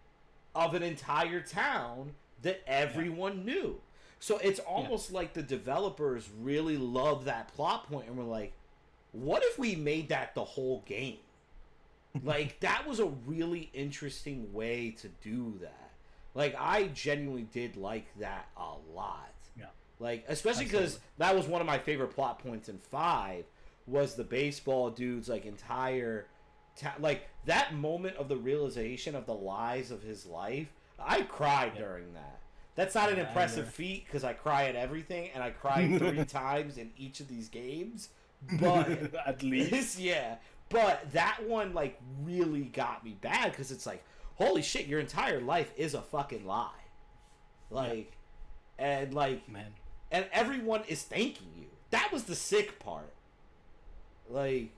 of an entire town that everyone knew. So it's almost like the developers really love that plot point and were like, what if we made that the whole game? Like, that was a really interesting way to do that. Like, I genuinely did like that a lot.
Yeah.
Like, especially because that was one of my favorite plot points in 5, was the baseball dude's, like, entire... like, that moment of the realization of the lies of his life, I cried during that. That's not an
Yeah, I
impressive
know.
feat because I cry at everything, and I cried 3 times in each of these games. But
At least.
yeah, but that one like really got me bad because it's like, holy shit, your entire life is a fucking lie.
Yeah,
Like, and like,
man.
and everyone is thanking you. That was the sick part. Like,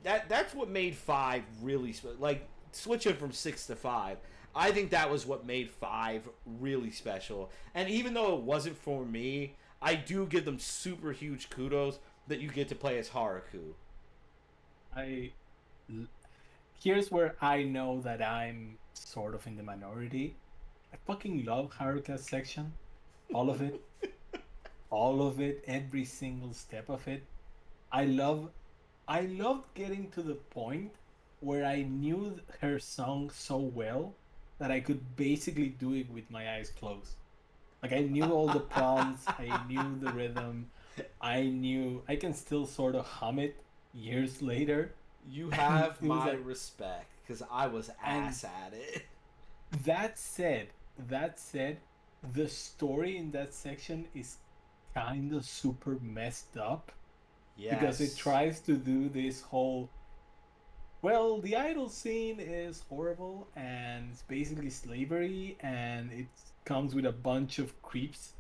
that's what made 5 really like switching from 6 to 5. I think that was what made 5 really special. And even though it wasn't for me, I do give them super huge kudos that you get to play as Haruku.
I Here's where I know that I'm sort of in the minority. I fucking love Haruka's section, all of it, every single step of it. I love I loved getting to the point where I knew her song so well that I could basically do it with my eyes closed. Like I knew all the prompts, I knew the rhythm, I can still sort of hum it years later.
You
And
have
it was
my
like,
respect because I was
and
ass at it.
that said, that said, the story in that section is kind of super messed up because it
Yes.
tries to do this whole, well, the idol scene is horrible and it's basically slavery and it comes with a bunch of creeps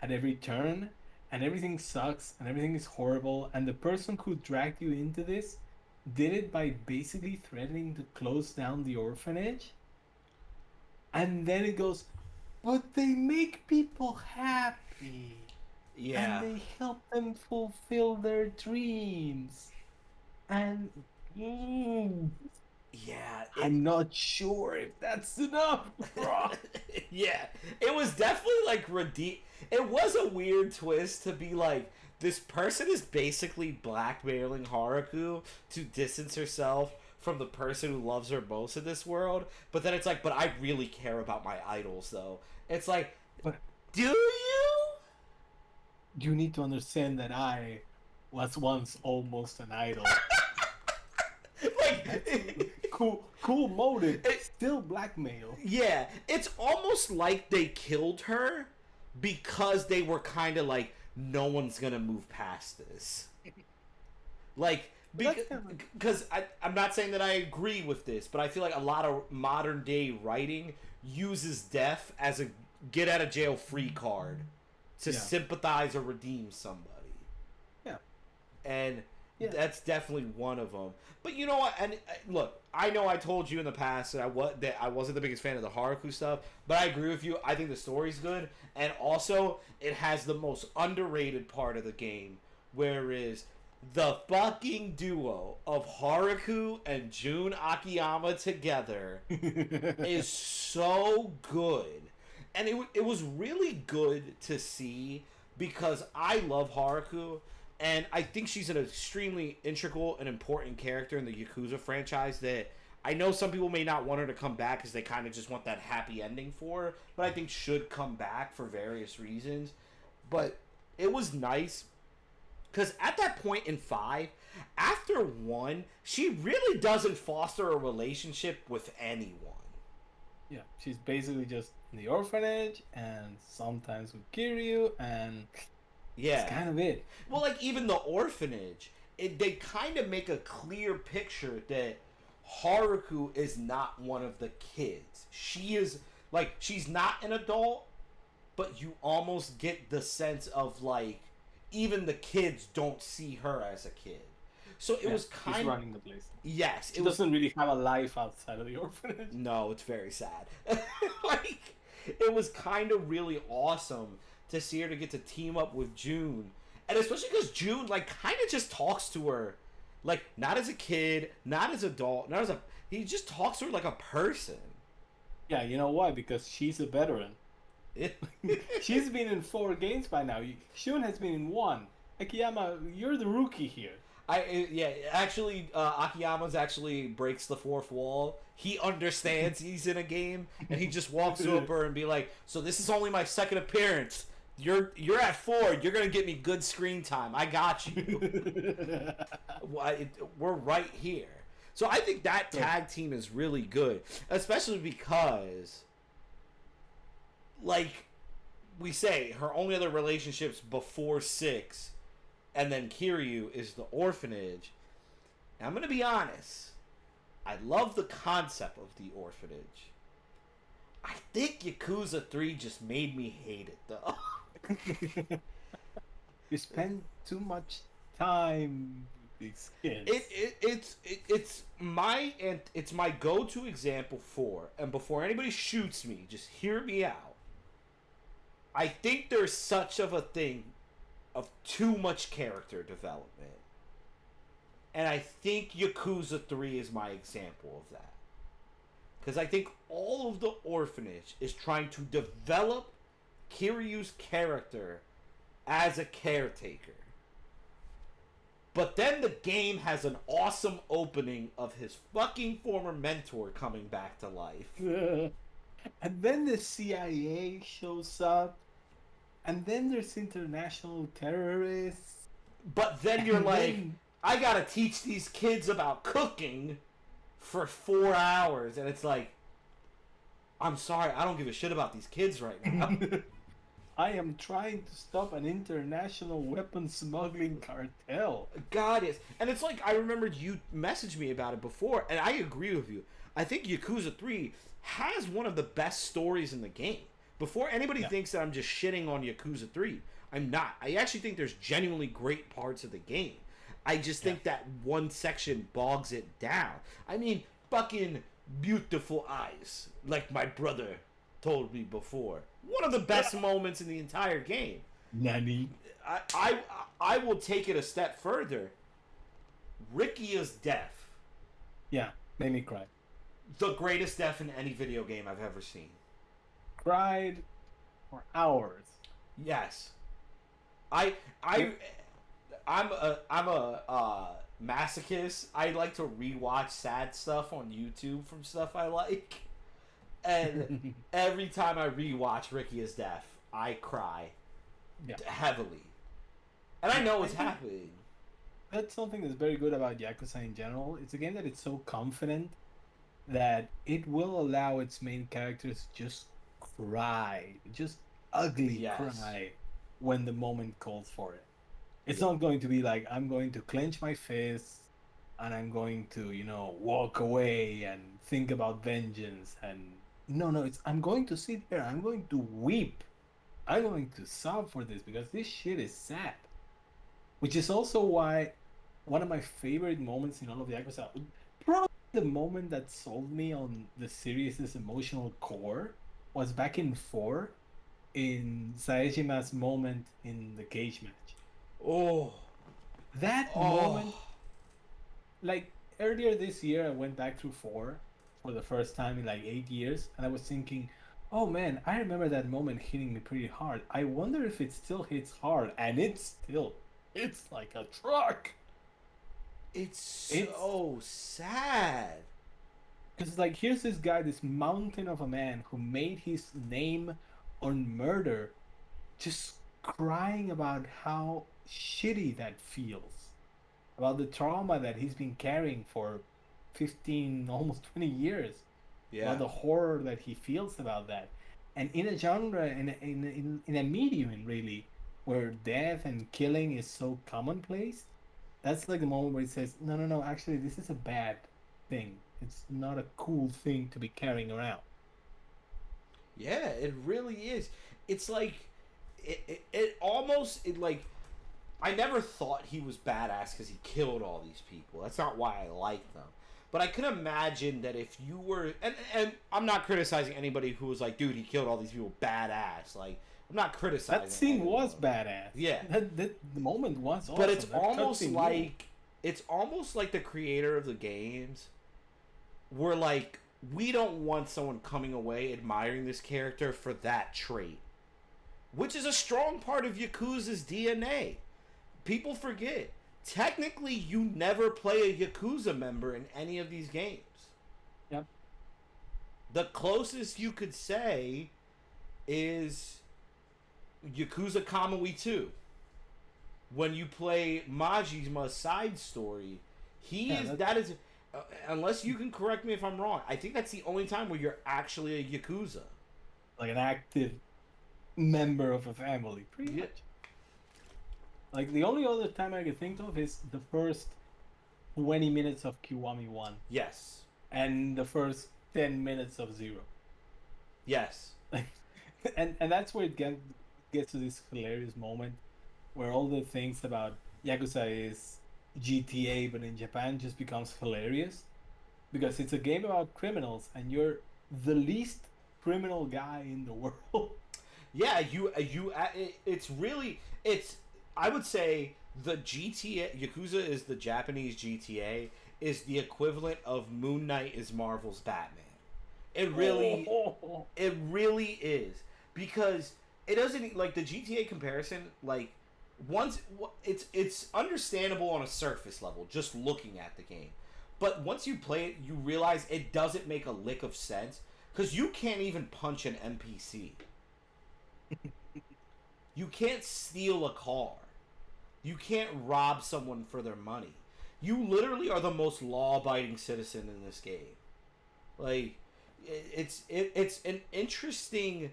at every turn and everything sucks and everything is horrible and the person who dragged you into this did it by basically threatening to close down the orphanage. And then it goes, but they make people happy and
Yeah.
they help them fulfill their dreams. And mm,
Yeah.
I'm not sure if that's enough, bro.
Yeah. It was definitely like It was a weird twist to be like, this person is basically blackmailing Haruku to distance herself from the person who loves her most in this world. But then it's like, but I really care about my idols, though. It's like,
But
do you?
you need to understand that I was once almost an idol. That's
Like,
cool motive.
it,
Still blackmail.
yeah, it's almost like they killed her because they were kind of like, no one's gonna move past this. Like,
But that's kind of
because I'm not saying that I agree with this, but I feel like a lot of modern day writing uses death as a get out of jail free card to
yeah,
sympathize or redeem somebody.
yeah,
And
yeah.
that's definitely one of them. But you know what? And look, I know I told you in the past that I wasn't the biggest fan of the Haruku stuff, but I agree with you. I think the story's good, and also it has the most underrated part of the game, whereas the fucking duo of Haruku and Jun Akiyama together is so good. And it was really good to see because I love Haruku and I think she's an extremely integral and important character in the Yakuza franchise that I know some people may not want her to come back because they kind of just want that happy ending for her, but I think should come back for various reasons. But it was nice because at that point in 5, after 1, she really doesn't foster a relationship with anyone.
Yeah, she's basically just in the orphanage and sometimes with Kiryu, and that's
Yeah.
kind of it.
Well, like even the orphanage, they kind of make a clear picture that Haruku is not one of the kids. She is like she's not an adult, but you almost get the sense of like even the kids don't see her as a kid. So it
Yeah,
was
she's
kind of
running the place.
yes,
She
it was
doesn't really have a life outside of the orphanage.
no, it's very sad. Like it was kind of really awesome to see her to get to team up with June, and especially because June like kind of just talks to her, like not as a kid, not as adult, not as a he just talks to her like a person.
Yeah, you know why? Because she's a veteran.
It,
She's been in 4 games by now. Shun has been in 1. Akiyama, you're the rookie here.
yeah, actually, Akiyama's actually breaks the fourth wall. He understands he's in a game, and he just walks up her and be like, "So this is only my second appearance. You're at 4. You're gonna get me good screen time. I got you. We're right here." So I think that tag team is really good, especially because like we say, her only other relationships before 6, and then Kiryu is the orphanage. And I'm gonna be honest, I love the concept of the orphanage. I think Yakuza 3 just made me hate it though.
You spend too much time with these kids.
It's my go-to example for, and before anybody shoots me, just hear me out. I think there's such of a thing of too much character development. And I think Yakuza 3 is my example of that. Because I think all of the orphanage is trying to develop Kiryu's character as a caretaker. But then the game has an awesome opening of his fucking former mentor coming back to life.
And then the CIA shows up. And then there's international terrorists.
But then you're like, I gotta teach these kids about cooking for 4 hours. And it's like, I'm sorry, I don't give a shit about these kids right now.
I am trying to stop an international weapon smuggling cartel.
God is. And it's like, I remembered you messaged me about it before, and I agree with you. I think Yakuza 3 has one of the best stories in the game. Before anybody thinks that I'm just shitting on Yakuza 3, I'm not. I actually think there's genuinely great parts of the game. I just think that one section bogs it down. I mean, fucking beautiful eyes, like my brother told me before. One of the best moments in the entire game.
Nani?
I will take it a step further. Rikia's death.
Yeah, made me cry.
The greatest death in any video game I've ever seen.
Cried for hours.
Yes. I'm a masochist. I like to rewatch sad stuff on YouTube from stuff I like. And every time I rewatch Rikia's death, I cry heavily. And I know what's happening.
That's something that's very good about Yakuza in general. It's a game that it's so confident that it will allow its main characters to just cry. Just ugly cry when the moment calls for it. It's not going to be like, I'm going to clench my fists and I'm going to, walk away and think about vengeance. And no, it's I'm going to sit here. I'm going to weep. I'm going to sob for this because this shit is sad. Which is also why one of my favorite moments in all of Yakuza, probably the moment that sold me on the series' emotional core, was back in 4, in Saejima's moment in the cage match.
Oh.
That moment, like earlier this year, I went back through 4 for the first time in like 8 years, and I was thinking, oh man, I remember that moment hitting me pretty hard. I wonder if it still hits hard, and it's like a truck.
It's so sad.
Because like, here's this guy, this mountain of a man who made his name on murder, just crying about how shitty that feels, about the trauma that he's been carrying for 15, almost 20 years, about the horror that he feels about that. And in a genre, in a medium really, where death and killing is so commonplace, that's like the moment where it says, no, actually this is a bad thing. It's not a cool thing to be carrying around.
Yeah, it really is. It's like, it almost, I never thought he was badass because he killed all these people. That's not why I like them. But I could imagine that if you were, and I'm not criticizing anybody who was like, dude, he killed all these people, badass. Like, I'm not criticizing.
That scene was badass.
Yeah.
The moment was awesome.
But it's almost like the creator of the games were like, we don't want someone coming away admiring this character for that trait. Which is a strong part of Yakuza's DNA. People forget. Technically, you never play a Yakuza member in any of these games.
Yep.
The closest you could say is Yakuza Kamui 2. When you play Majima's side story, that is unless you can correct me if I'm wrong, I think that's the only time where you're actually a Yakuza.
Like an active member of a family, pretty
Yeah.
much. Like the only other time I can think of is the first 20 minutes of Kiwami 1
Yes.
and the first 10 minutes of 0.
Yes.
Like, and that's where it gets to this hilarious moment where all the things about Yakuza is GTA, but in Japan just becomes hilarious because it's a game about criminals and you're the least criminal guy in the world.
Yeah, it's really it's I would say the GTA Yakuza is the Japanese GTA is the equivalent of Moon Knight is Marvel's Batman. It really
Oh,
it really is because it doesn't like the GTA comparison like once it's understandable on a surface level just looking at the game. But once you play it, you realize it doesn't make a lick of sense cuz you can't even punch an NPC. You can't steal a car. You can't rob someone for their money. You literally are the most law-abiding citizen in this game. Like, it's an interesting,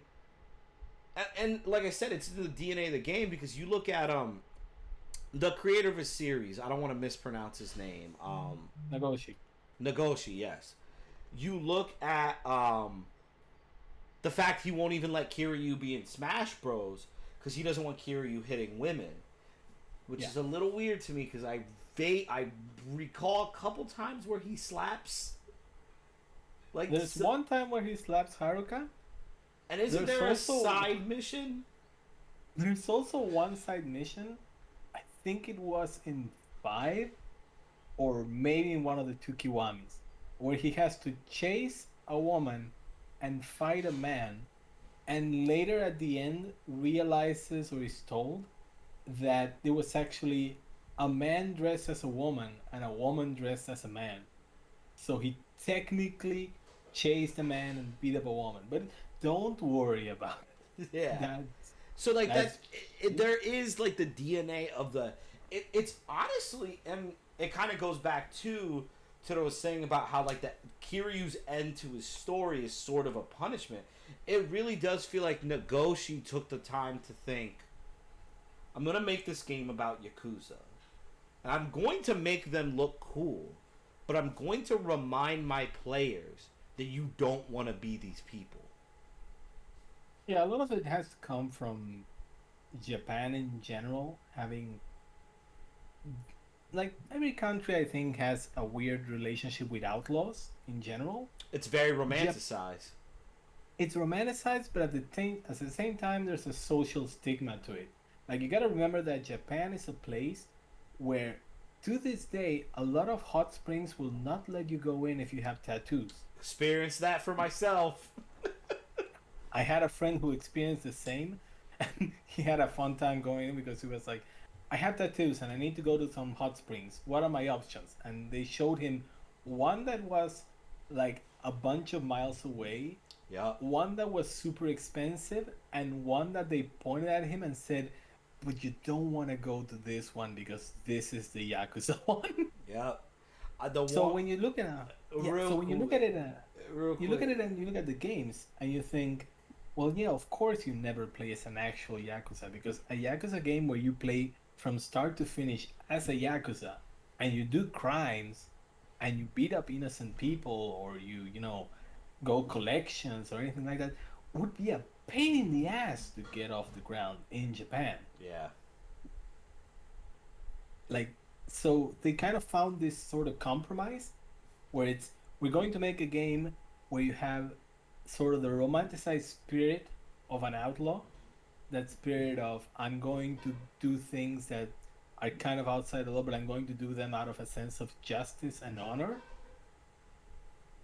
and like I said, it's in the DNA of the game because you look at the creator of a series. I don't want to mispronounce his name.
Nagoshi.
Nagoshi, yes. You look at the fact he won't even let Kiryu be in Smash Bros. Because he doesn't want Kiryu hitting women, which is a little weird to me because I recall a couple times where he slaps. Like
There's one time where he slaps Haruka.
and isn't
there's
there
also-
a side mission?
There's also one side mission. I think it was in 5 or maybe in one of the two Kiwamis where he has to chase a woman and fight a man and later at the end realizes or is told that there was actually a man dressed as a woman and a woman dressed as a man. So he technically chased a man and beat up a woman. But don't worry about
Yeah.
that.
So like
That's-
there is like the DNA of the. It's honestly and it kind of goes back to what I was saying about how like that Kiryu's end to his story is sort of a punishment. It really does feel like Nagoshi took the time to think, I'm gonna make this game about Yakuza. And I'm going to make them look cool. But I'm going to remind my players that you don't want to be these people.
Yeah, a lot of it has to come from Japan in general, having like every country I think has a weird relationship with outlaws in general.
It's very romanticized.
It's romanticized, but at the same time, there's a social stigma to it. Like you gotta remember that Japan is a place where, to this day, a lot of hot springs will not let you go in if you have tattoos.
Experience that for myself.
I had a friend who experienced the same, and he had a fun time going in because he was like, I have tattoos and I need to go to some hot springs. What are my options? And they showed him one that was like a bunch of miles away,
Yeah.
one that was super expensive, and one that they pointed at him and said, but you don't want to go to this one because this is the Yakuza one.
Yeah. The
So
one,
when you look at
Real
so when you
quick.
look at it,
real
you look
quick.
at it and you look at the games and you think, well, yeah, of course you never play as an actual Yakuza because a Yakuza game where you play from start to finish as a Yakuza and you do crimes and you beat up innocent people or you know, go collections or anything like that would be a pain in the ass to get off the ground in Japan.
Yeah.
Like, so they kind of found this sort of compromise where it's we're going to make a game where you have sort of the romanticized spirit of an outlaw, that spirit of I'm going to do things that are kind of outside the law, but I'm going to do them out of a sense of justice and honor,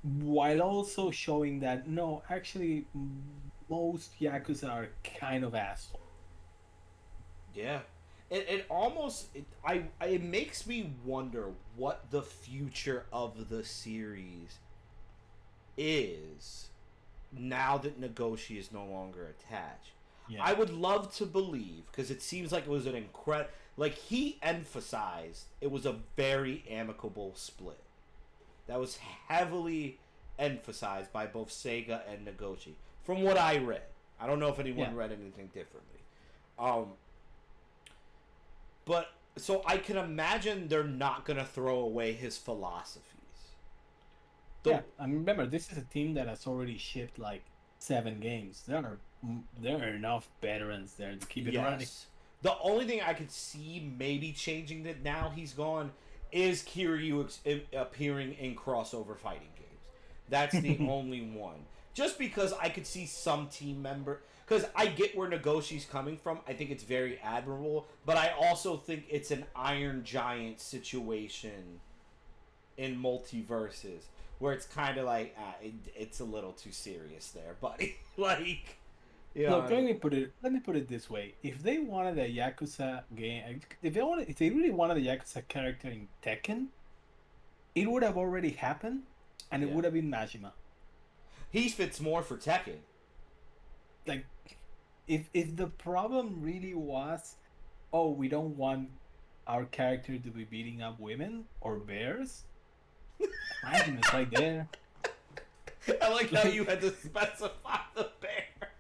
while also showing that no, actually, most Yakuza are kind of assholes.
Yeah. It almost it makes me wonder what the future of the series is now that Nagoshi is no longer attached.
Yeah.
I would love to believe because it seems like it was an incredible like he emphasized it was a very amicable split. That was heavily emphasized by both Sega and Nagoshi from what I read. I don't know if anyone
Yeah.
read anything differently. Um, but so I can imagine they're not gonna throw away his philosophies.
Yeah,
The
I mean, remember this is a team that has already shipped like 7 games. There are enough veterans there to keep it running.
Yes. The only thing I could see maybe changing that now he's gone is Kiryu appearing in crossover fighting games. That's the only one. Just because I could see some team member. Because I get where Nagoshi's coming from. I think it's very admirable. But I also think it's an Iron Giant situation in multiverses. Where it's kind of like, it's a little too serious there, buddy. Like, you know,
Look, let me put it this way: if they wanted a Yakuza game, if they really wanted a Yakuza character in Tekken, it would have already happened, and it
Yeah.
would have been Majima.
he fits more for Tekken.
Like, if the problem really was, oh, we don't want our character to be beating up women or bears, Majima's right there.
I like how you had to specify the bear.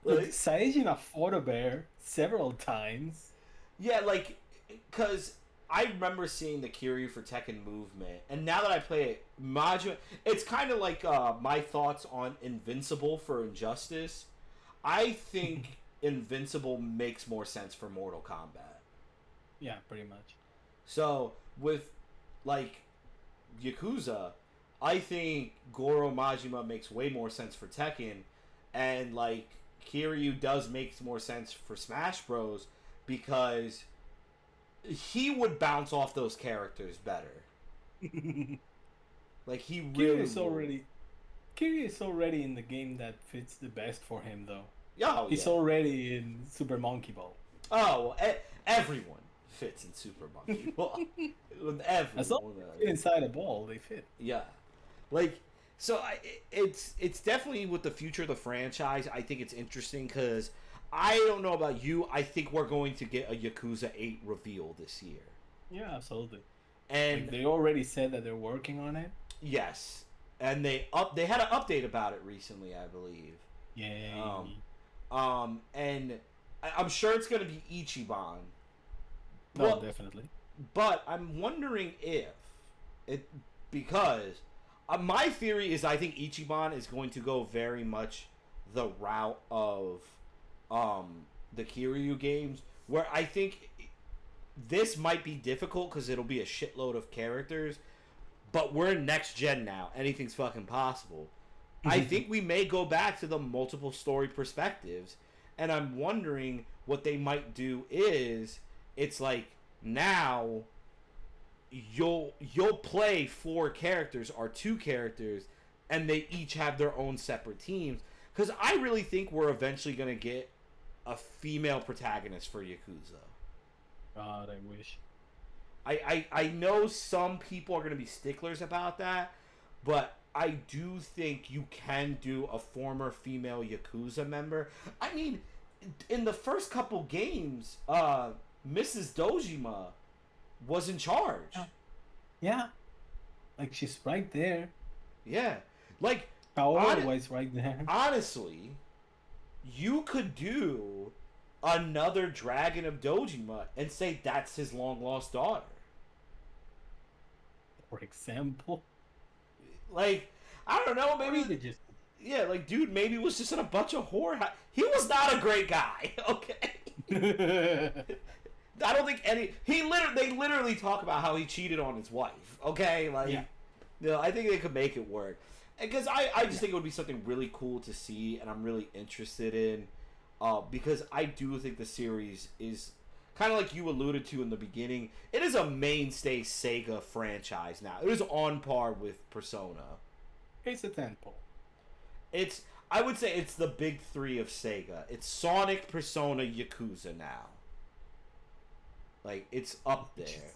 Look,
Like,
Saejima fought a bear several times.
yeah, like, because I remember seeing the Kiryu for Tekken movement, and now that I play it, Majima, it's kind of like my thoughts on Invincible for Injustice. I think Invincible makes more sense for Mortal Kombat.
Yeah, pretty much.
So, with, like, Yakuza, I think Goro Majima makes way more sense for Tekken, and, like, Kiryu does make more sense for Smash Bros. Because he would bounce off those characters better. Like, he really would.
Kiryu is already in the game that fits the best for him, though.
Oh,
He's
yeah.
already in Super Monkey Ball.
Oh, everyone fits in Super Monkey Ball.
As long
Everyone.
as they fit inside a ball, they fit.
Yeah. Like, so it's definitely with the future of the franchise. I think it's interesting because I don't know about you. I think we're going to get a Yakuza 8 reveal this year.
Yeah, absolutely.
And
Like, they already said that they're working on it.
yes, and they had an update about it recently, I believe.
Yay.
And I'm sure it's going to be Ichiban.
No,
Well,
definitely.
but I'm wondering if it, because my theory is I think Ichiban is going to go very much the route of the Kiryu games, where I think this might be difficult because it'll be a shitload of characters, but we're in next gen now. Anything's fucking possible. I think we may go back to the multiple story perspectives, and I'm wondering what they might do is it's like now you'll play 4 characters or 2 characters, and they each have their own separate teams. Because I really think we're eventually gonna get a female protagonist for Yakuza.
God, I wish.
I know some people are going to be sticklers about that, but I do think you can do a former female Yakuza member. I mean, in the first couple games, Mrs. Dojima was in charge.
Yeah. Like, she's right there.
Yeah. Like,
Always right there.
honestly, you could do another Dragon of Dojima and say that's his long-lost daughter.
For example.
Like, I don't know, maybe...
Or you could just...
Yeah, like, dude, maybe it was just in a bunch of whore... He was not a great guy, okay? I don't think any... They literally talk about how he cheated on his wife, okay? Like,
Yeah.
you know, I think they could make it work. Because I just think it would be something really cool to see, and I'm really interested in. Because I do think the series is... Kind of like you alluded to in the beginning, it is a mainstay Sega franchise now. It is on par with Persona.
It's a tentpole.
I would say it's the big 3 of Sega. It's Sonic, Persona, Yakuza now. Like, it's up there.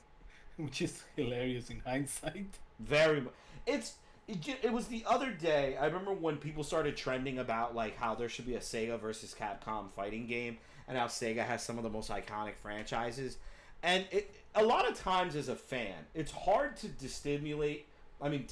Which is hilarious in hindsight.
Very much. It was the other day, I remember when people started trending about, like, how there should be a Sega versus Capcom fighting game, and how Sega has some of the most iconic franchises. And a lot of times as a fan, it's hard to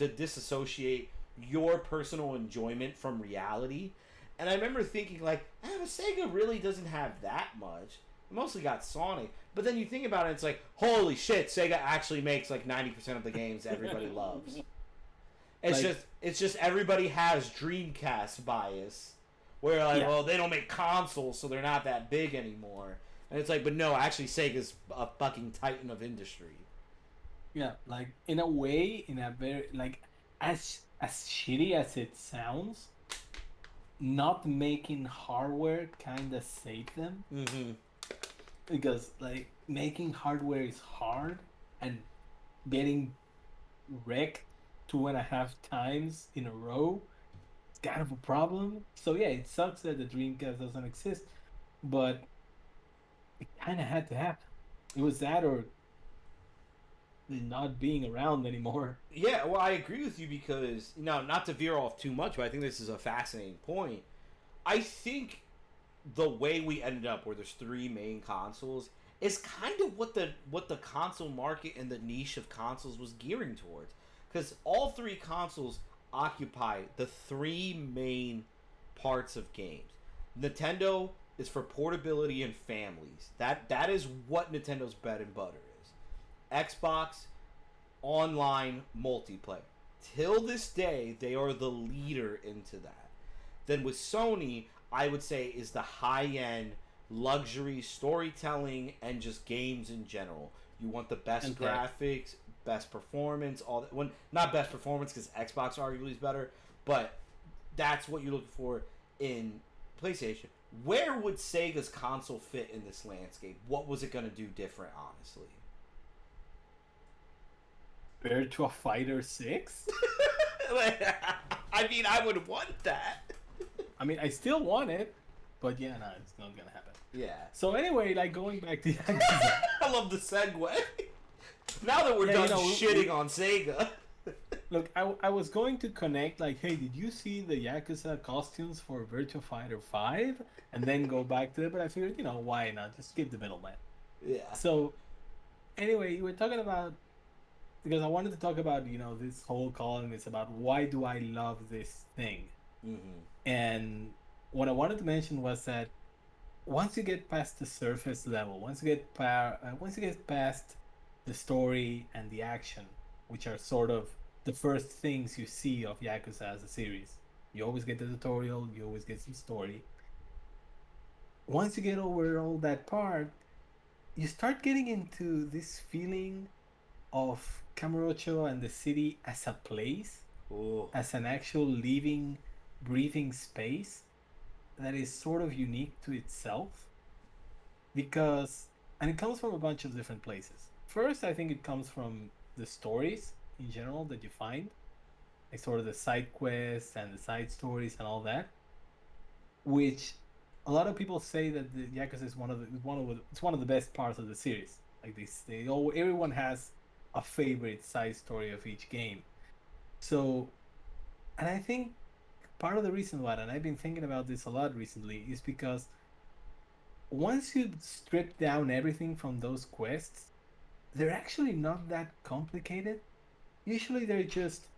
disassociate your personal enjoyment from reality. And I remember thinking like, but Sega really doesn't have that much. It mostly got Sonic. But then you think about it, it's like, holy shit, Sega actually makes like 90% of the games everybody loves.
Like,
It's just everybody has Dreamcast bias. Where like,
yeah,
well, they don't make consoles, so they're not that big anymore. And it's like, but no, actually Sega's a fucking titan of industry.
yeah, like in a way, in a very like as shitty as it sounds, not making hardware kind of saved them
Mm-hmm.
because like making hardware is hard and getting wrecked 2.5 times in a row is kind of a problem. So yeah, it sucks that the Dreamcast doesn't exist, but it kind of had to happen. It was that or not being around anymore.
Yeah, well, I agree with you because, not to veer off too much, but I think this is a fascinating point. I think the way we ended up where there's three main consoles is kind of what the console market and the niche of consoles was gearing towards, because all three consoles occupy the three main parts of games. Nintendo is for portability and families. That is what Nintendo's bread and butter is. Xbox, online multiplayer. Till this day, they are the leader into that. Then with Sony, I would say is the high end luxury storytelling and just games in general. You want the best
And
graphics, best performance, all that. When not best performance because Xbox arguably is better, but that's what you're looking for in PlayStation. Where would Sega's console fit in this landscape? What was it going to do different, honestly?
Virtua Fighter 6?
I mean, I would want that.
I mean, I still want it, but yeah, no, it's not gonna happen.
Yeah.
So anyway, like going back to Yakuza.
I love the segue. Now that we're
Yeah,
done shitting on Sega.
Look, I was going to connect like, hey, did you see the Yakuza costumes for Virtua Fighter 5? And then go back to it, but I figured, why not? Just skip the middleman.
Yeah.
So, anyway, we're talking about, because I wanted to talk about, this whole column is about why do I love this thing?
Mm-hmm.
And what I wanted to mention was that once you get past the surface level, once you get past the story and the action, which are sort of the first things you see of Yakuza as a series, you always get the tutorial, you always get some story. Once you get over all that part, you start getting into this feeling of Kamurocho and the city as a place,
Ooh.
as an actual living, breathing space that is sort of unique to itself. And it comes from a bunch of different places. First, I think it comes from the stories in general that you find, like sort of the side quests and the side stories and all that, which a lot of people say that the Yakuza is one of the best parts of the series. Like everyone has a favorite side story of each game. So, and I think part of the reason why, and I've been thinking about this a lot recently, is because once you strip down everything from those quests, they're actually not that complicated. Usually they're just,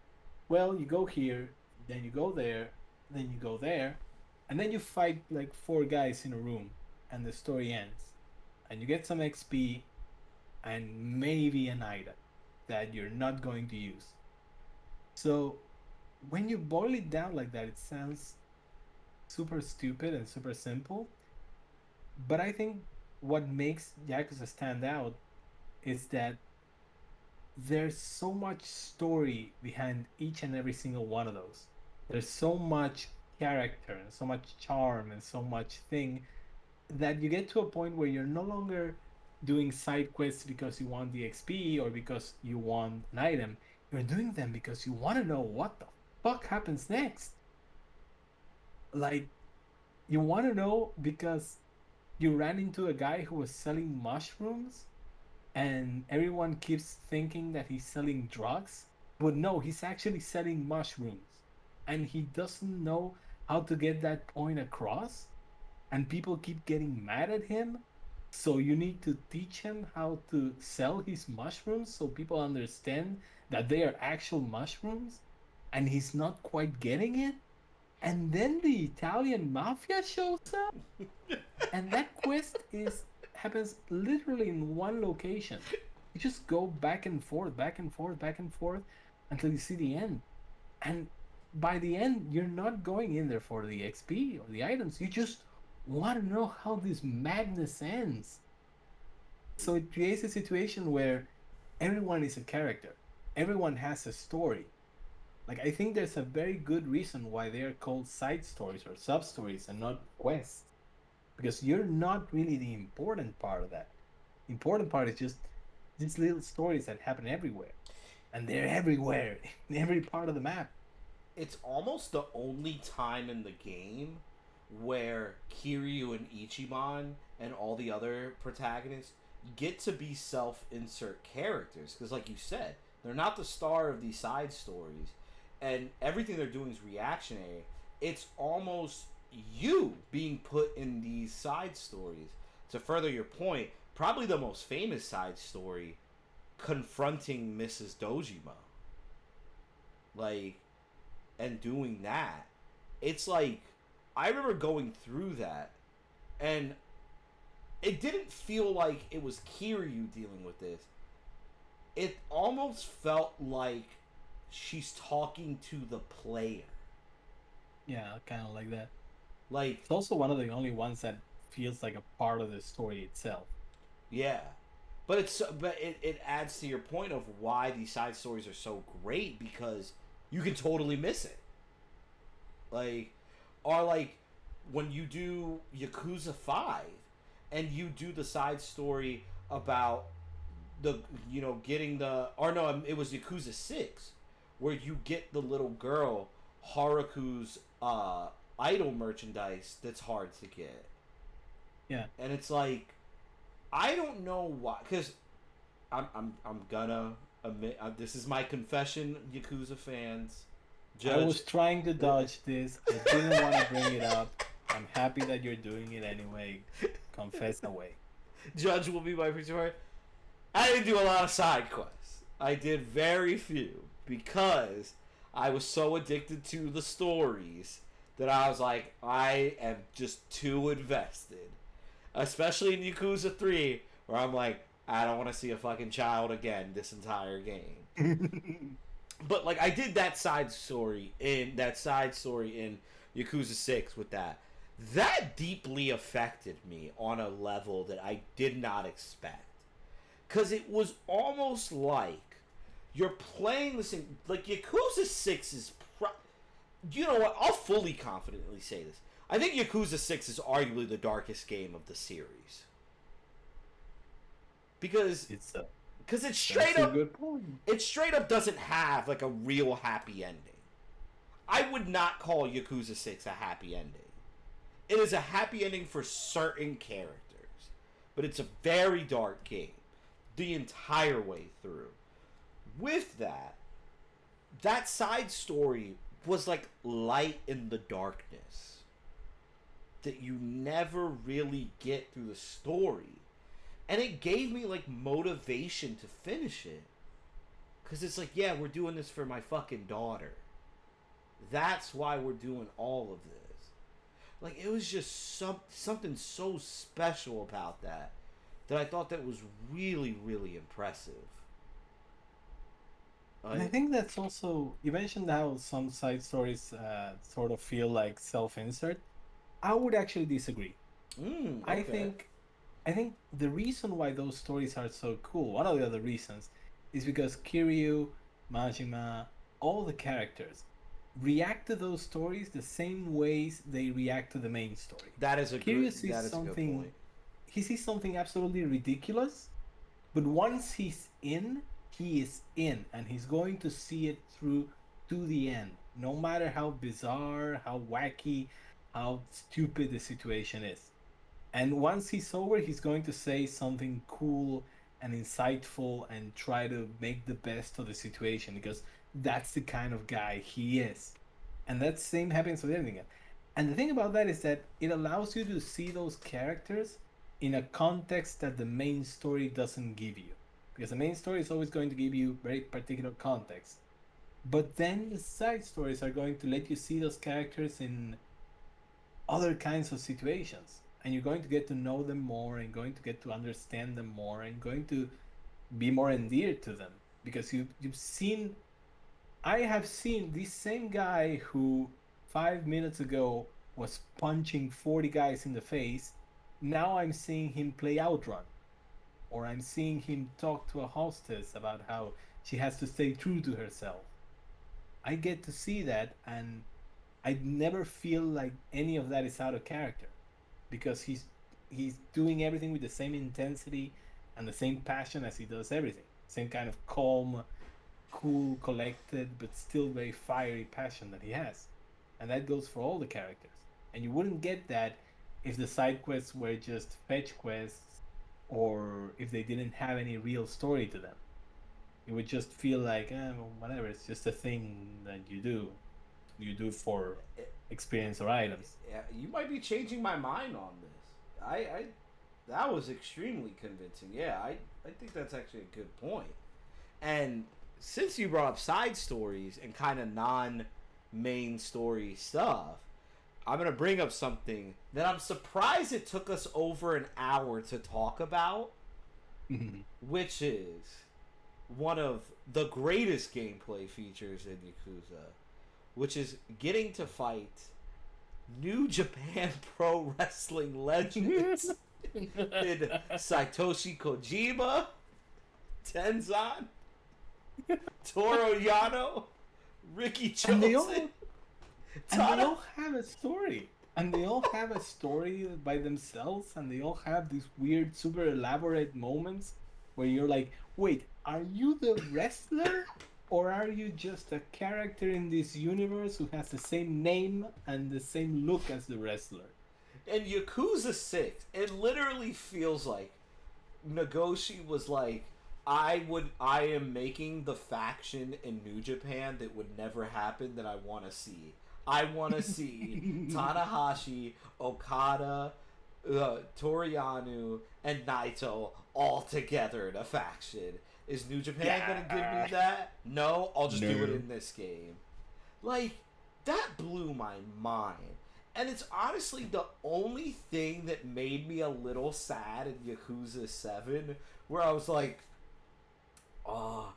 well, you go here, then you go there, then you go there, and then you fight like 4 guys in a room, and the story ends. And you get some XP and maybe an item that you're not going to use. So when you boil it down like that, it sounds super stupid and super simple. But I think what makes Yakuza stand out is that there's so much story behind each and every single one of those. There's so much character and so much charm and so much thing that you get to a point where you're no longer doing side quests because you want the XP or because you want an item. You're doing them because you want to know what the fuck happens next. Like, you want to know because you ran into a guy who was selling mushrooms and everyone keeps thinking that he's selling drugs, but no, he's actually selling mushrooms, and he doesn't know how to get that point across, and people keep getting mad at him. So you need to teach him how to sell his mushrooms so people understand that they are actual mushrooms, and he's not quite getting it. And then the Italian mafia shows up, and that quest is happens literally in one location. You just go back and forth, back and forth, back and forth until you see the end. And by the end, you're not going in there for the XP or the items. You just want to know how this madness ends. So it creates a situation where everyone is a character, everyone has a story. Like, I think there's a very good reason why they are called side stories or sub stories and not quests, because you're not really the important part of that. The important part is just these little stories that happen everywhere, and they're everywhere in every part of the map.
It's almost the only time in the game where Kiryu and Ichiban and all the other protagonists get to be self-insert characters, because like you said, they're not the star of these side stories, and everything they're doing is reactionary. It's almost you being put in these side stories. To further your point, probably the most famous side story, confronting Mrs. Dojima, like, and doing that. It's like, I remember going through that, and it didn't feel like it was Kiryu dealing with this. It almost felt like she's talking to the player.
Yeah, kind of like that.
Like,
It's also one of the only ones that feels like a part of the story itself.
yeah. But it adds to your point of why these side stories are so great, because you can totally miss it. Like, or like when you do Yakuza 5 and you do the side story about the, getting the, or no, it was Yakuza 6 where you get the little girl Haruku's idol merchandise that's hard to get.
Yeah.
And it's like, I don't know why, cuz I'm gonna admit, this is my confession, Yakuza fans.
I
Judge.
was trying to dodge this. I didn't want to bring it up. I'm happy that you're doing it anyway. Confess away.
Judge will be my preacher. I didn't do a lot of side quests. I did very few because I was so addicted to the stories that I was like, I am just too invested. Especially in Yakuza 3, where I'm like, I don't want to see a fucking child again this entire game. But like, I did that side story in Yakuza 6 with that. That deeply affected me on a level that I did not expect. Cause it was almost like you're playing this thing, like Yakuza 6 is you know what? I'll fully confidently say this. I think Yakuza 6 is arguably the darkest game of the series. Because
It's
it's
that's
straight
a
up
good point.
it straight up doesn't have like a real happy ending. I would not call Yakuza 6 a happy ending. It is a happy ending for certain characters, but it's a very dark game the entire way through. With that side story was like light in the darkness that you never really get through the story. And it gave me like motivation to finish it. Cause it's like, yeah, we're doing this for my fucking daughter. That's why we're doing all of this. Like, it was just something so special about that I thought that was really, really impressive.
And I think that's also, you mentioned how some side stories sort of feel like self-insert. I would actually disagree. I
Okay.
think I think the reason why those stories are so cool, one of the other reasons, is because Kiryu, Majima, all the characters react to those stories the same ways they react to the main story. Kiryu sees
That is a good
something,
point.
he sees something absolutely ridiculous, but once he's in, he is in, and he's going to see it through to the end, no matter how bizarre, how wacky, how stupid the situation is. And once he's over, he's going to say something cool and insightful and try to make the best of the situation, because that's the kind of guy he is. And that same happens with everything. And the thing about that is that it allows you to see those characters in a context that the main story doesn't give you. Because the main story is always going to give you very particular context. But then the side stories are going to let you see those characters in other kinds of situations, and you're going to get to know them more and going to get to understand them more and going to be more endeared to them because you've seen I have seen this same guy who 5 minutes ago was punching 40 guys in the face. Now I'm seeing him play Outrun, or I'm seeing him talk to a hostess about how she has to stay true to herself. I get to see that, and I never feel like any of that is out of character because he's doing everything with the same intensity and the same passion as he does everything. Same kind of calm, cool, collected, but still very fiery passion that he has. And that goes for all the characters. And you wouldn't get that if the side quests were just fetch quests or if they didn't have any real story to them. It would just feel like, well, whatever, it's just a thing that you do. You do for experience or items.
Yeah, you might be changing my mind on this. I that was extremely convincing. Yeah, I think that's actually a good point. And since you brought up side stories and kind of non-main story stuff, I'm going to bring up something that I'm surprised it took us over an hour to talk about, which is one of the greatest gameplay features in Yakuza, which is getting to fight New Japan Pro Wrestling legends in Satoshi Kojima, Tenzan, Toru Yano, Ricky Chosen.
And they all have a story. And they all have a story by themselves, and they all have these weird, super elaborate moments where you're like, wait, are you the wrestler? Or are you just a character in this universe who has the same name and the same look as the wrestler?
In Yakuza 6, it literally feels like Nagoshi was like, I am making the faction in New Japan that would never happen that I want to see. I want to see Tanahashi, Okada, Toriano, and Naito all together in a faction. Is New Japan gonna give me that? No, I'll just do it in this game. Like, that blew my mind. And it's honestly the only thing that made me a little sad in Yakuza 7, where I was like, oh,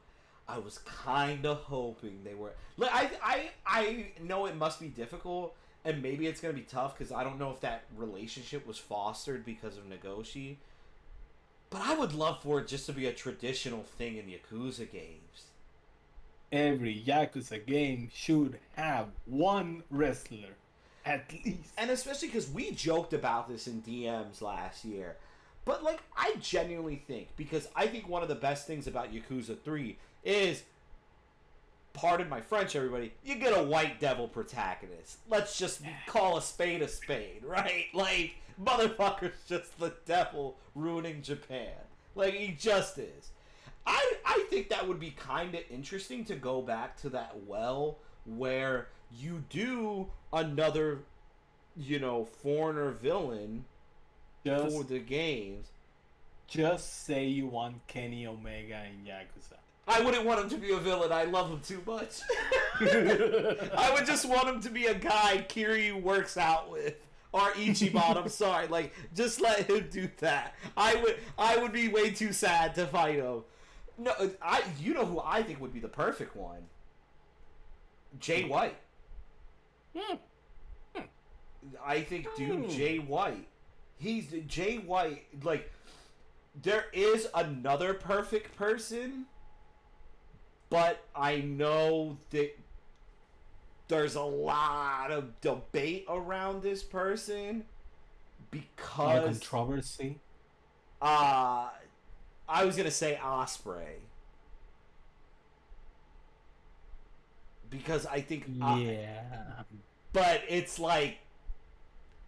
I was kind of hoping they were. Like, I know it must be difficult, and maybe it's going to be tough, because I don't know if that relationship was fostered because of Nagoshi. But I would love for it just to be a traditional thing in Yakuza games.
Every Yakuza game should have one wrestler, at least.
And especially because we joked about this in DMs last year. But, like, I genuinely think, because I think one of the best things about Yakuza 3 is, pardon my French, everybody, you get a white devil protagonist. Let's just call a spade, right? Like, motherfucker's just the devil ruining Japan. Like, he just is. I think that would be kind of interesting to go back to that well where you do another, foreigner villain for the games.
Just say you want Kenny Omega in Yakuza.
I wouldn't want him to be a villain. I love him too much. I would just want him to be a guy Kiryu works out with. Or Ichiban, I'm sorry. Like, just let him do that. I would be way too sad to fight him. No, you know who I think would be the perfect one? Jay White. I think, dude, Jay White. He's Jay White. Like, there is another perfect person, but I know that there's a lot of debate around this person because
controversy.
I was gonna say Osprey because I think but it's like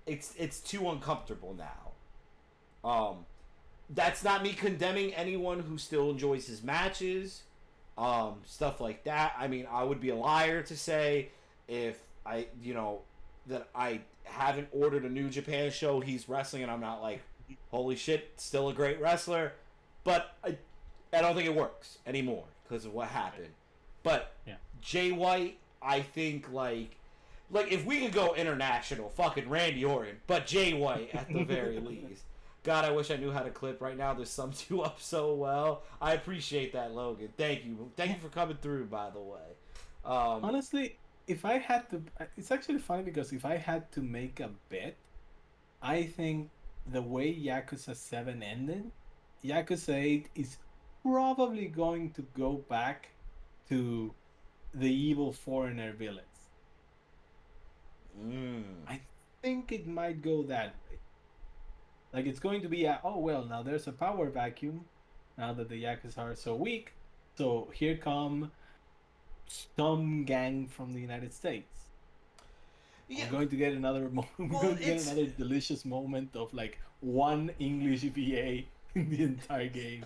it's too uncomfortable now. That's not me condemning anyone who still enjoys his matches, stuff like that. I mean, I would be a liar to say if that I haven't ordered a New Japan show he's wrestling and I'm not like, holy shit, still a great wrestler. But I don't think it works anymore because of what happened. But
Yeah.
Jay White, I think like if we could go international, fucking Randy Orton, but Jay White at the very least. God, I wish I knew how to clip right now. This sums you up so well. I appreciate that, Logan. Thank you. Thank you for coming through, by the way.
Honestly, if I had to, it's actually funny because if I had to make a bet, I think the way Yakuza 7 ended, Yakuza 8 is probably going to go back to the evil foreigner villains.
Mm.
I think it might go that way. Like it's going to be oh well, now there's a power vacuum now that the Yakuza are so weak. So here come some gang from the United States.
Yeah.
We're going to get another we're
Well,
going to get
it's
another delicious moment of like one English VA in the entire game.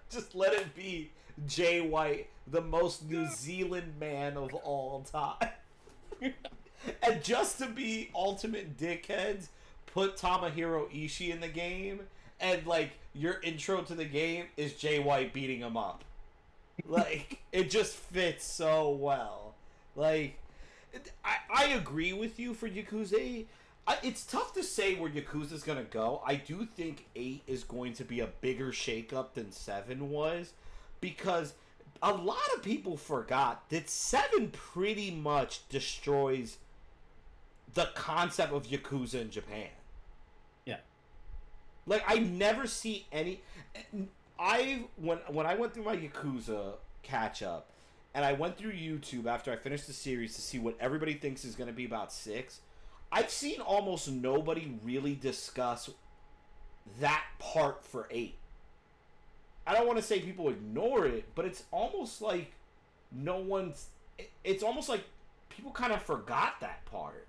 just let it be Jay White, the most New Zealand man of all time. And just to be ultimate dickheads, put Tomohiro Ishii in the game, and like your intro to the game is Jay White beating him up. Like it just fits so well. Like I agree with you for Yakuza. It's tough to say where Yakuza's gonna go. I do think 8 is going to be a bigger shakeup than 7 was, because a lot of people forgot that 7 pretty much destroys the concept of Yakuza in Japan.
Yeah.
Like I never see any. When I went through my Yakuza catch up, and I went through YouTube after I finished the series to see what everybody thinks is going to be about 6. I've seen almost nobody really discuss that part for 8. I don't want to say people ignore it, but it's almost like no one's. It's almost like people kind of forgot that part.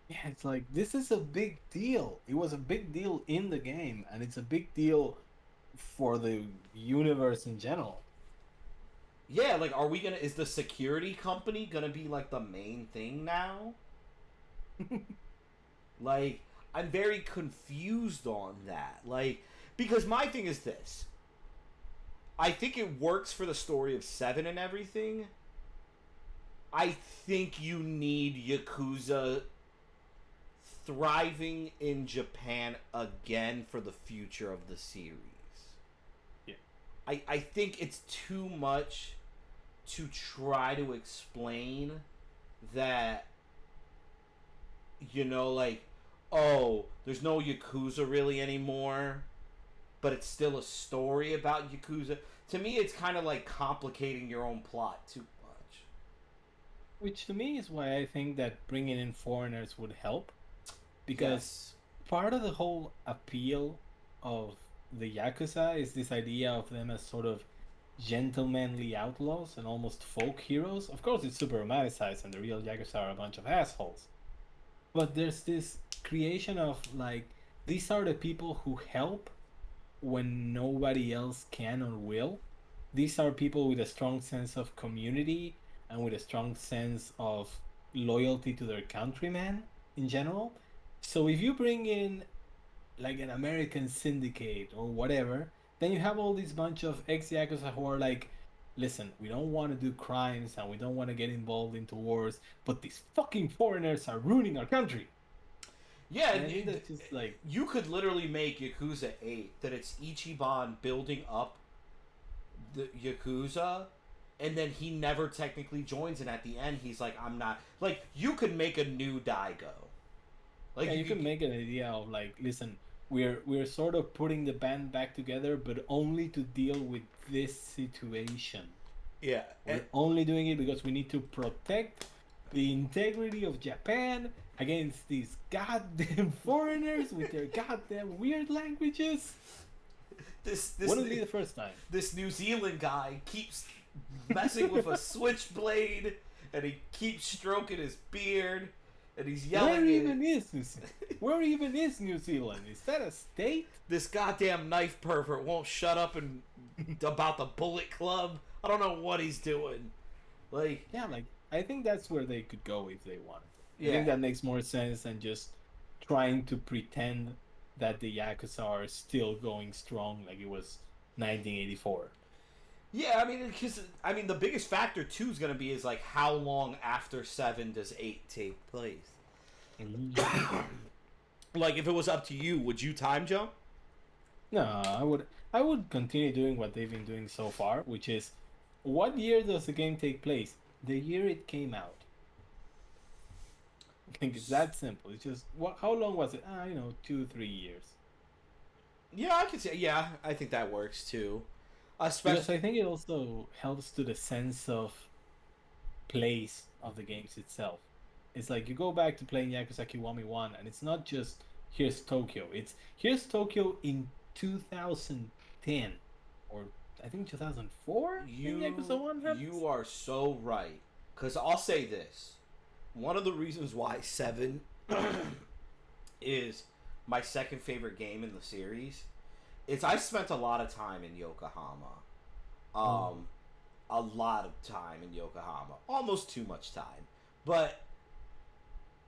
Yeah, it's like this is a big deal. It was a big deal in the game, and it's a big deal for the universe in general.
Yeah, like, are we gonna? Is the security company gonna be like the main thing now? Like, I'm very confused on that. Like, because my thing is this. I think it works for the story of 7 and everything. I think you need Yakuza thriving in Japan again for the future of the series.
Yeah.
I think it's too much to try to explain that, you know, like, oh, there's no Yakuza really anymore, but it's still a story about Yakuza. To me, it's kind of like complicating your own plot too much.
Which to me is why I think that bringing in foreigners would help. Because
Yes.
part of the whole appeal of the Yakuza is this idea of them as sort of gentlemanly outlaws and almost folk heroes. Of course, it's super romanticized, and the real Yakuza are a bunch of assholes. But there's this creation of like, these are the people who help when nobody else can or will. These are people with a strong sense of community and with a strong sense of loyalty to their countrymen in general. So if you bring in like an American syndicate or whatever, then you have all this bunch of ex-Yakuza who are like, listen, we don't want to do crimes and we don't want to get involved into wars, but these fucking foreigners are ruining our country.
Yeah,
And I think that's just like,
you could literally make Yakuza 8 that it's Ichiban building up the Yakuza, and then he never technically joins, and at the end he's like, I'm not. Like, you could make a new Daigo. Like,
yeah, you can make an idea of like, listen, we're sort of putting the band back together, but only to deal with this situation.
Yeah.
We're only doing it because we need to protect the integrity of Japan against these goddamn foreigners with their goddamn weird languages.
This
Wouldn't be the first time.
This New Zealand guy keeps messing with a switchblade, and he keeps stroking his beard, and he's yelling.
Where even is New Zealand? Where even is New Zealand? Is that a state?
This goddamn knife pervert won't shut up and about the Bullet Club. I don't know what he's doing. Like,
yeah, like I think that's where they could go if they wanted.
Yeah.
I think that makes more sense than just trying to pretend that the Yakuza are still going strong like it was 1984.
Yeah, I mean, because the biggest factor too is gonna be is like how long after 7 does 8 take place? Like, if it was up to you, would you time jump?
No, I would continue doing what they've been doing so far, which is, what year does the game take place? The year it came out. I think it's that simple. It's just what? How long was it? 2-3 years.
Yeah, I could say. Yeah, I think that works too.
Because
Especially,
I think it also helps to the sense of place of the games itself. It's like you go back to playing Yakuza Kiwami 1, and it's not just here's Tokyo. It's here's Tokyo in 2010, or I think 2004 in Yakuza 1 happens.
you are so right. Because I'll say this: one of the reasons why 7 is my second favorite game in the series is I spent a lot of time in Yokohama. Um, a lot of time in Yokohama, almost too much time. But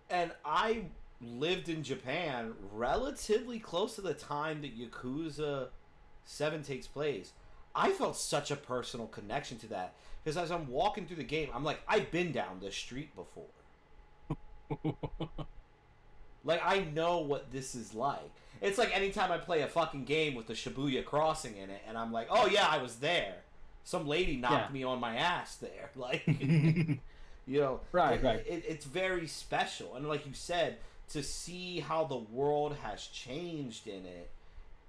and I lived in Japan relatively close to the time that Yakuza 7 takes place. I felt such a personal connection to that because as I'm walking through the game, I'm like, I've been down this street before. Like, I know what this is like. It's like anytime I play a fucking game with the Shibuya crossing in it, and I'm like, oh yeah, I was there. Some lady knocked me on my ass there. Like,
Right.
It's very special. And like you said, to see how the world has changed in it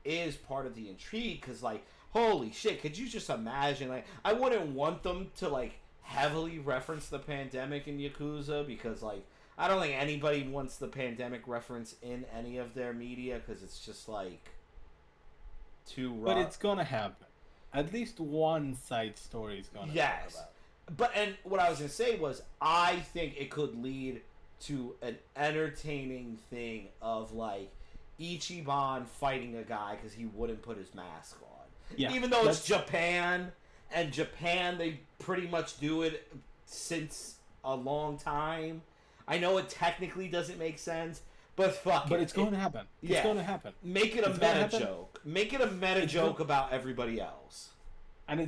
is part of the intrigue. Because, like, holy shit, could you just imagine? Like, I wouldn't want them to, like, heavily reference the pandemic in Yakuza because, like, I don't think anybody wants the pandemic reference in any of their media because it's just like too rough.
But it's gonna happen. At least one side story is gonna talk about.
But and what I was gonna say was I think it could lead to an entertaining thing of like Ichiban fighting a guy because he wouldn't put his mask on.
Yeah,
even though it's Japan, and Japan they pretty much do it since a long time. I know it technically doesn't make sense, but fuck it.
But it's going to happen. It's going to happen.
Make it a meta joke. Make it a meta joke about everybody else.
And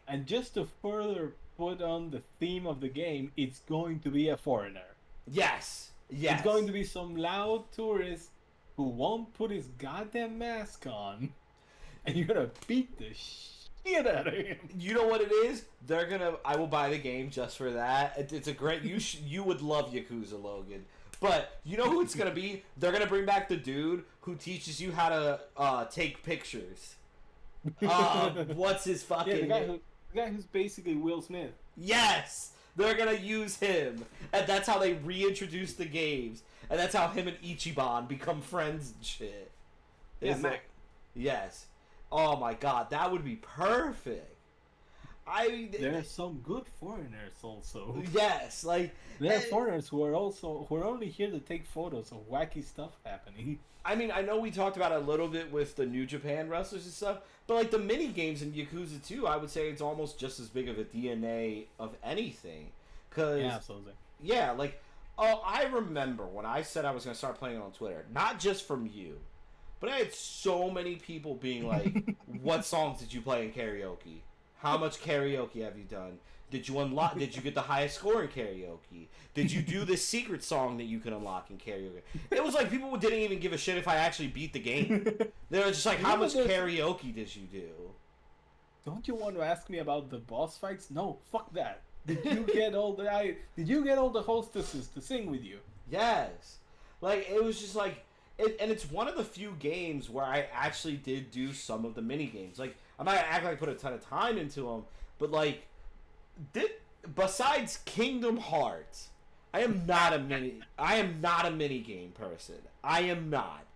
and just to further put on the theme of the game, it's going to be a foreigner.
Yes.
It's going to be some loud tourist who won't put his goddamn mask on, and you're gonna beat the shit out of him.
You know what it is? I will buy the game just for that. It's a great. You would love Yakuza, Logan. But you know who it's gonna be? They're gonna bring back the dude who teaches you how to take pictures. What's his fucking?
Yeah, the guy who's basically Will Smith.
Yes, they're gonna use him, and that's how they reintroduce the games, and that's how him and Ichiban become friends and shit.
Yeah, Mac.
Yes. Oh my god, that would be perfect.
There are some good foreigners also.
Yes, like
there are foreigners who are only here to take photos of wacky stuff happening.
I mean, I know we talked about it a little bit with the New Japan wrestlers and stuff, but like the mini games in Yakuza 2, I would say it's almost just as big of a DNA of anything.
Yeah, absolutely.
Yeah, like I remember when I said I was going to start playing it on Twitter, not just from you, but I had so many people being like, "What songs did you play in karaoke? How much karaoke have you done? Did you unlock? Did you get the highest score in karaoke? Did you do this secret song that you can unlock in karaoke?" It was like people didn't even give a shit if I actually beat the game. They were just like, "How much karaoke did you do?"
Don't you want to ask me about the boss fights? No, fuck that. Did you get all the hostesses to sing with you?
Yes, like it was just like. And it's one of the few games where I actually did do some of the mini games. Like, I'm not gonna act like I put a ton of time into them, but like, besides Kingdom Hearts, I am not a mini game person. I am not.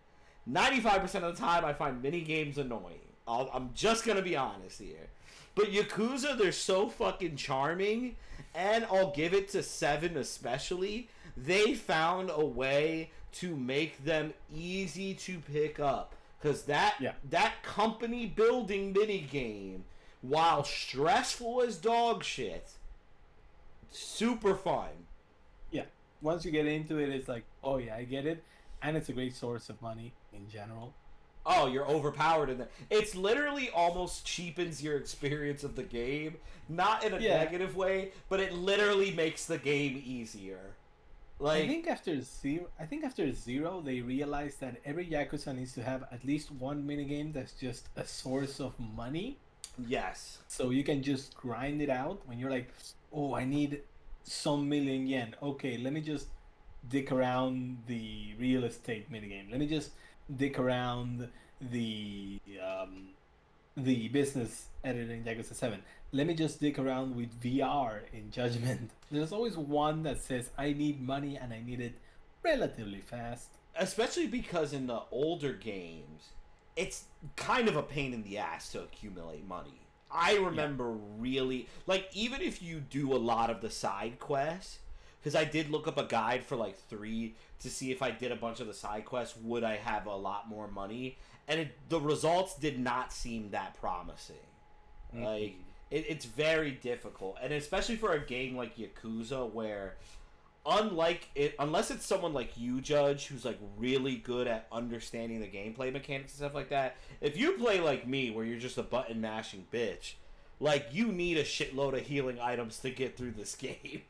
95% of the time, I find mini games annoying. I'm just gonna be honest here. But Yakuza, they're so fucking charming, and I'll give it to 7 especially. They found a way to make them easy to pick up. Because that company building minigame, while stressful as dog shit, super fun.
Yeah. Once you get into it, it's like, oh yeah, I get it. And it's a great source of money in general.
oh, you're overpowered in that. It's literally almost cheapens your experience of the game, not in a
Yeah,
negative way, but it literally makes the game easier.
I
Like,
think after zero, I think after zero, they realized that every Yakuza needs to have at least one minigame that's just a source of money,
yes.
so you can just grind it out when you're like, oh, I need some million yen. Okay, let me just dick around the real estate minigame. Let me just dick around the um, the business editor in Yakuza 7. Let me just dig around with VR in Judgment. There's always one that says, I need money and I need it relatively fast.
Especially because in the older games, it's kind of a pain in the ass to accumulate money. I
Yeah.
remember really, like, even if you do a lot of the side quests, because I did look up a guide for like 3 to see if I did a bunch of the side quests, would I have a lot more money? And the results did not seem that promising. Like,
Mm-mm.
it's very difficult. And especially for a game like Yakuza, where unlike it, unless it's someone like you, Judge, who's like really good at understanding the gameplay mechanics and stuff like that, if you play like me where you're just a button mashing bitch, like, you need a shitload of healing items to get through this game.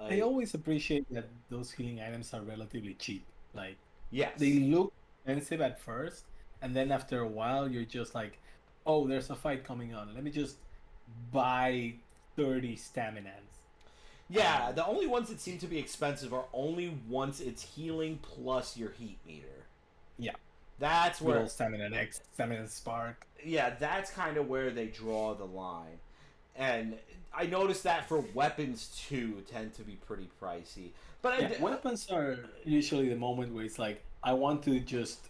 I
Like,
always appreciate that those healing items are relatively cheap. Like, they
yes.
look expensive at first, and then after a while, you're just like, oh, there's a fight coming on. Let me just buy 30 staminans.
Yeah,
And
the only ones that seem to be expensive are only once it's healing plus your heat meter.
yeah,
That's
good
where,
old stamina X, stamina Spark.
yeah, that's kind of where they draw the line. And I noticed that for weapons too tend to be pretty pricey. But
Yeah, weapons are usually the moment where it's like, I want to just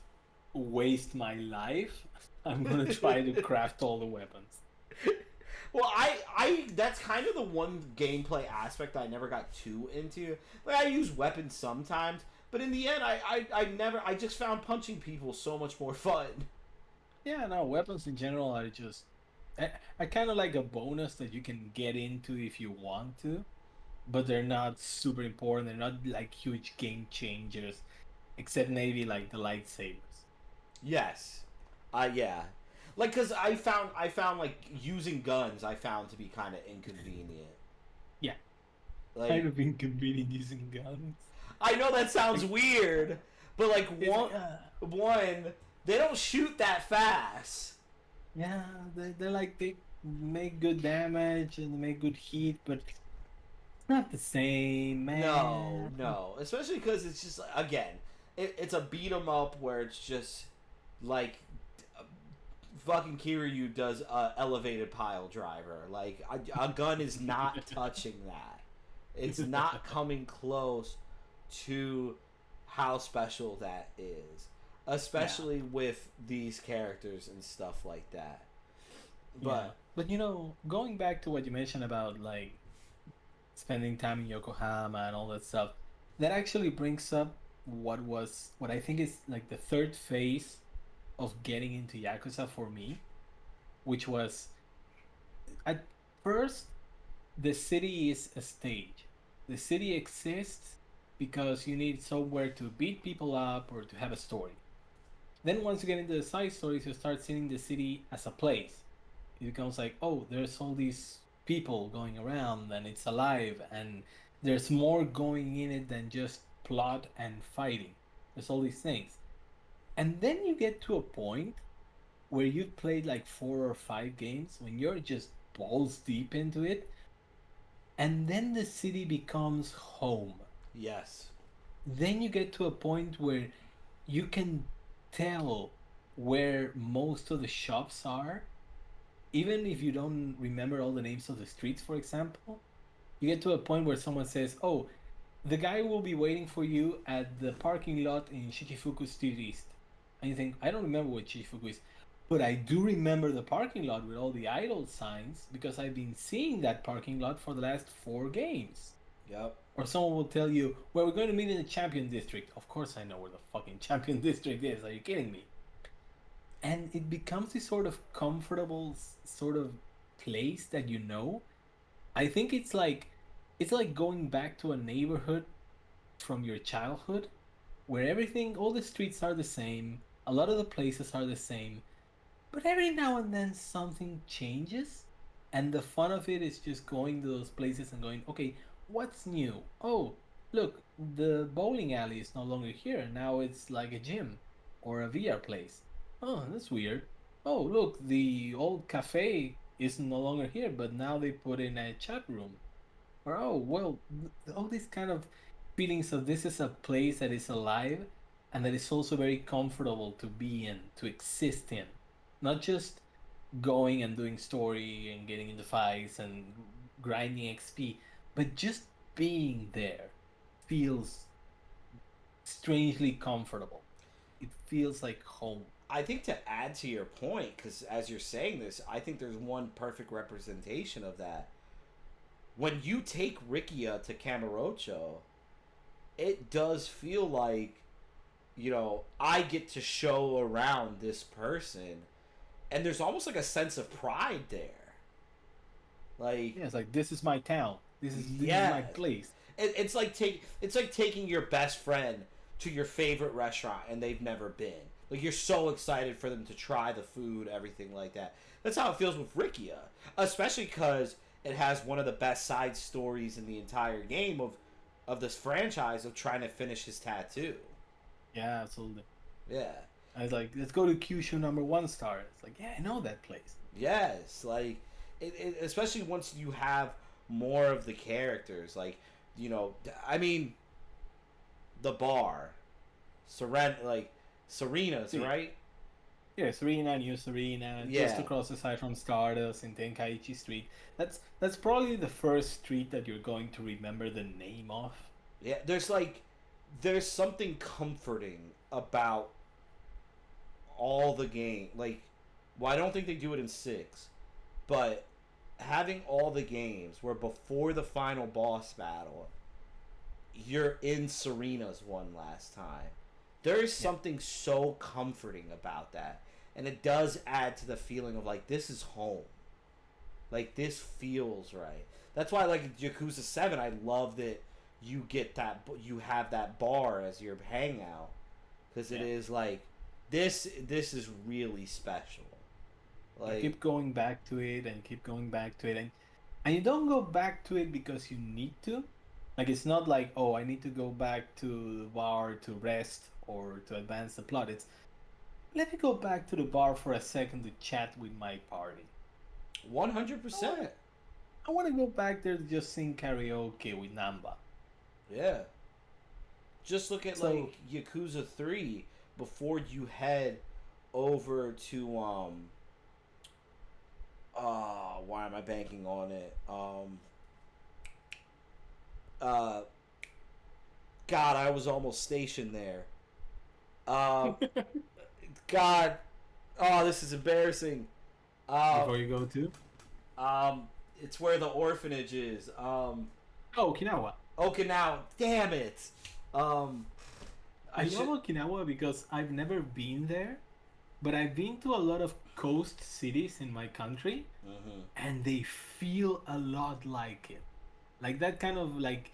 waste my life. I'm gonna try to craft all the weapons.
well, I that's kind of the one gameplay aspect I never got too into. Like, I use weapons sometimes, but in the end, I never. I just found punching people so much more fun.
Yeah, no, weapons in general are just. I kind of like a bonus that you can get into if you want to, but they're not super important. They're not like huge game changers, except maybe like the lightsabers.
Yes, yeah, like, cause I found like using guns I found to be kind of inconvenient.
Yeah, kind
Like,
of inconvenient using guns.
I know that sounds
Like,
weird, but like
it's
one
like,
one they don't shoot that fast.
yeah, they're like they make good damage and they make good heat, but it's not the same,
No,
man.
no, especially because it's just, again, it's a beat 'em up where it's just like fucking Kiryu does a elevated pile driver. Like, a gun is not touching that. It's not coming close to how special that is,
Yeah,
especially with these characters and stuff like that.
yeah.
But
But going back to what you mentioned about like spending time in Yokohama and all that stuff, that actually brings up what I think is like the third phase of getting into Yakuza for me, which was at first the city is a stage. The city exists because you need somewhere to beat people up or to have a story. Then once you get into the side stories, you start seeing the city as a place. It becomes like, oh, there's all these people going around and it's alive and there's more going in it than just plot and fighting. There's all these things. And then you get to a point where you've played like 4 or 5 games when you're just balls deep into it, and then the city becomes home.
yes,
Then you get to a point where you can tell where most of the shops are, even if you don't remember all the names of the streets, for example. You get to a point where someone says, oh, the guy will be waiting for you at the parking lot in Shichifuku Street East. And you think, I don't remember what Shichifuku is. But I do remember the parking lot with all the idle signs because I've been seeing that parking lot for the last 4 games.
yep,
Or someone will tell you, well, we're going to meet in the Champion District. Of course I know where the fucking Champion District is. Are you kidding me? And it becomes this sort of comfortable sort of place that you know. I think it's like going back to a neighborhood from your childhood where everything all the streets are the same. A lot of the places are the same, but every now and then something changes. And the fun of it is just going to those places and going, okay, what's new? Oh, look, the bowling alley is no longer here. Now it's like a gym or a VR place. Oh, that's weird. Oh, look, the old cafe is no longer here, but now they put in a chat room. Or, oh, well, all these kind of feelings of this is a place that is alive and that is also very comfortable to be in, to exist in. Not just going and doing story and getting into fights and grinding XP, but just being there feels strangely comfortable. It feels like home.
I think to add to your point, because as you're saying this, I think there's one perfect representation of that. When you take Rikia to Camarocho, it does feel like, I get to show around this person, and there's almost like a sense of pride there. Like,
Yeah, it's like this is my town. This is
yeah,
my place.
it's like taking your best friend to your favorite restaurant and they've never been. Like, you're so excited for them to try the food, everything like that. That's how it feels with Rikia, especially because it has one of the best side stories in the entire game of this franchise of trying to finish his tattoo.
Yeah, absolutely.
Yeah.
I was like, let's go to Kyushu number 1 star. It's like, yeah, I know that place.
Yes, like especially once you have more of the characters, like, I mean, the bar, Serena's,
Yeah,
right?
yeah, Serena, New Serena, just
Yeah,
across the side from Stardust in Tenkaichi Street. That's probably the first street that you're going to remember the name of.
yeah. There's something comforting about all the game. Like, well, I don't think they do it in 6, but having all the games where before the final boss battle, you're in Serena's one last time. There is
Yeah,
something so comforting about that. And it does add to the feeling of, like, this is home. Like, this feels right. That's why, like, Yakuza 7, I love that you have that bar as your hangout. Because it
yeah.
is, like, this is really special.
You
Like,
keep going back to it and keep going back to it, and you don't go back to it because you need to. Like it's not like, oh, I need to go back to the bar to rest or to advance the plot. It's let me go back to the bar for a second to chat with my party. I want
100%.
to I want to go back there to just sing karaoke with Namba.
Yeah. Just look at,
So
like, Yakuza 3 before you head over to, why am I banking on it? Uh, God, I was almost stationed there. Uh, God, oh, this is embarrassing. Uh,
before you go to
um, it's where the orphanage is.
oh, Okinawa.
Okinawa. Damn it. Um,
I
I should.
love Okinawa because I've never been there, but I've been to a lot of coast cities in my country,
Mhm.
and they feel a lot like it. Like that kind of like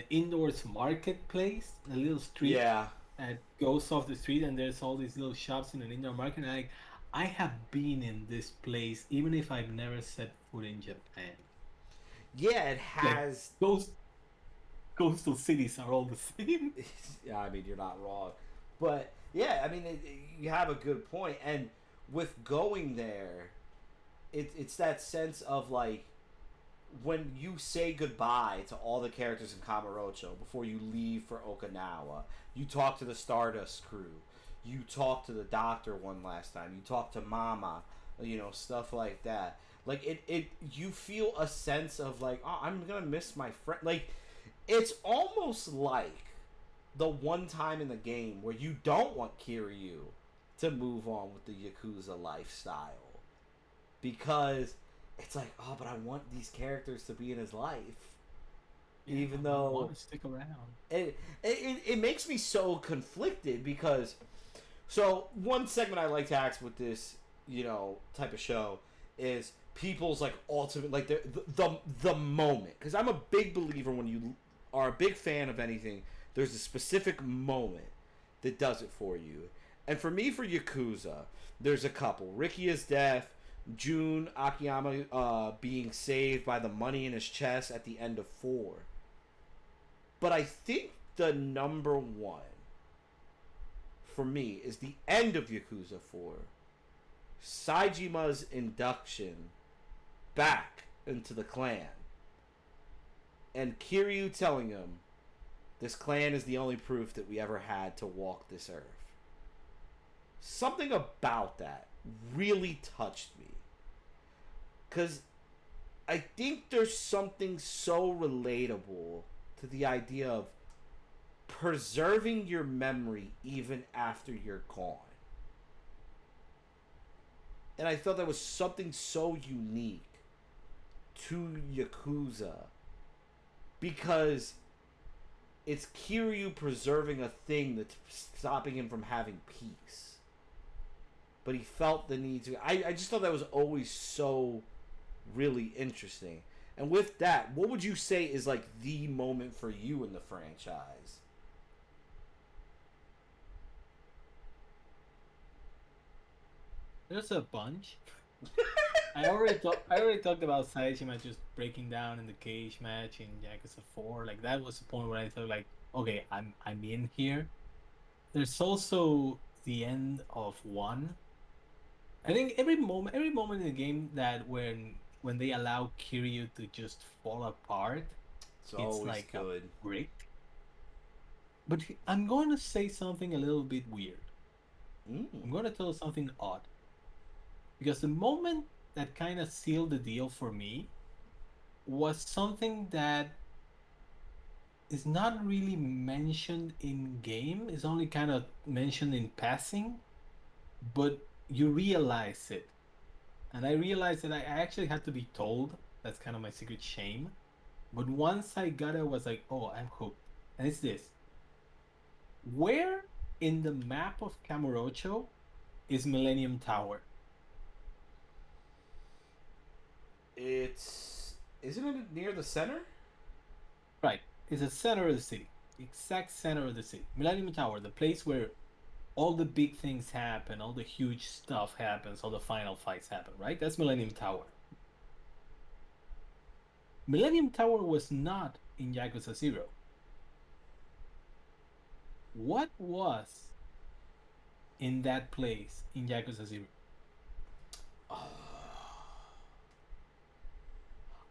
indoors marketplace, a little street
Yeah.
that goes off the street, and there's all these little shops in an indoor market. And like, I have been in this place, even if I've never set foot in Japan.
Yeah, it
Like
has.
those coastal cities are all the same.
Yeah, I mean, you're not wrong. But, yeah, I mean, you have a good point. And with going there, it's that sense of, like, when you say goodbye to all the characters in Kamurocho before you leave for Okinawa, you talk to the Stardust crew, you talk to the doctor one last time, you talk to Mama, stuff like that. Like, you feel a sense of, like, oh, I'm gonna miss my friend. Like, it's almost like the one time in the game where you don't want Kiryu to move on with the Yakuza lifestyle because it's like, oh, but I want these characters to be in his life,
Yeah,
even
I want
though
to stick around.
it makes me so conflicted because one segment I like to ask with this type of show is people's like ultimate like the moment, because I'm a big believer when you are a big fan of anything, there's a specific moment that does it for you. And for me, for Yakuza, there's a couple. Rikia's death, Jun Akiyama being saved by the money in his chest at the end of 4. But I think the number one for me is the end of Yakuza 4. Saijima's induction back into the clan. And Kiryu telling him, this clan is the only proof that we ever had to walk this earth. Something about that really touched me. Because I think there's something so relatable to the idea of preserving your memory even after you're gone. And I thought that was something so unique to Yakuza. Because it's Kiryu preserving a thing that's stopping him from having peace. But he felt the need to... I just thought that was always so really interesting. And with that, what would you say is like the moment for you in the franchise?
There's a bunch. I already talked about Saejima just breaking down in the cage match in Yakuza 4. Like that was the point where I thought like, okay, I'm in here. There's also the end of 1. I think every moment in the game that when they allow Kiryu to just fall apart,
It's
it's
always
like
good.
a brick. But I'm going to say something a little bit weird. I'm going to tell something odd. Because the moment that kind of sealed the deal for me was something that is not really mentioned in game. It's only kind of mentioned in passing, but you realize it. And I realized that I actually had to be told. That's kind of my secret shame. But once I got it, I was like, oh, I'm hooked. And it's this. Where in the map of Kamurocho is Millennium Tower?
Isn't it near the center?
Right. It's the center of the city. Exact center of the city. Millennium Tower, the place where all the big things happen, all the huge stuff happens, all the final fights happen, right? That's Millennium Tower. Millennium Tower was not in Yakuza 0. What was in that place in Yakuza 0?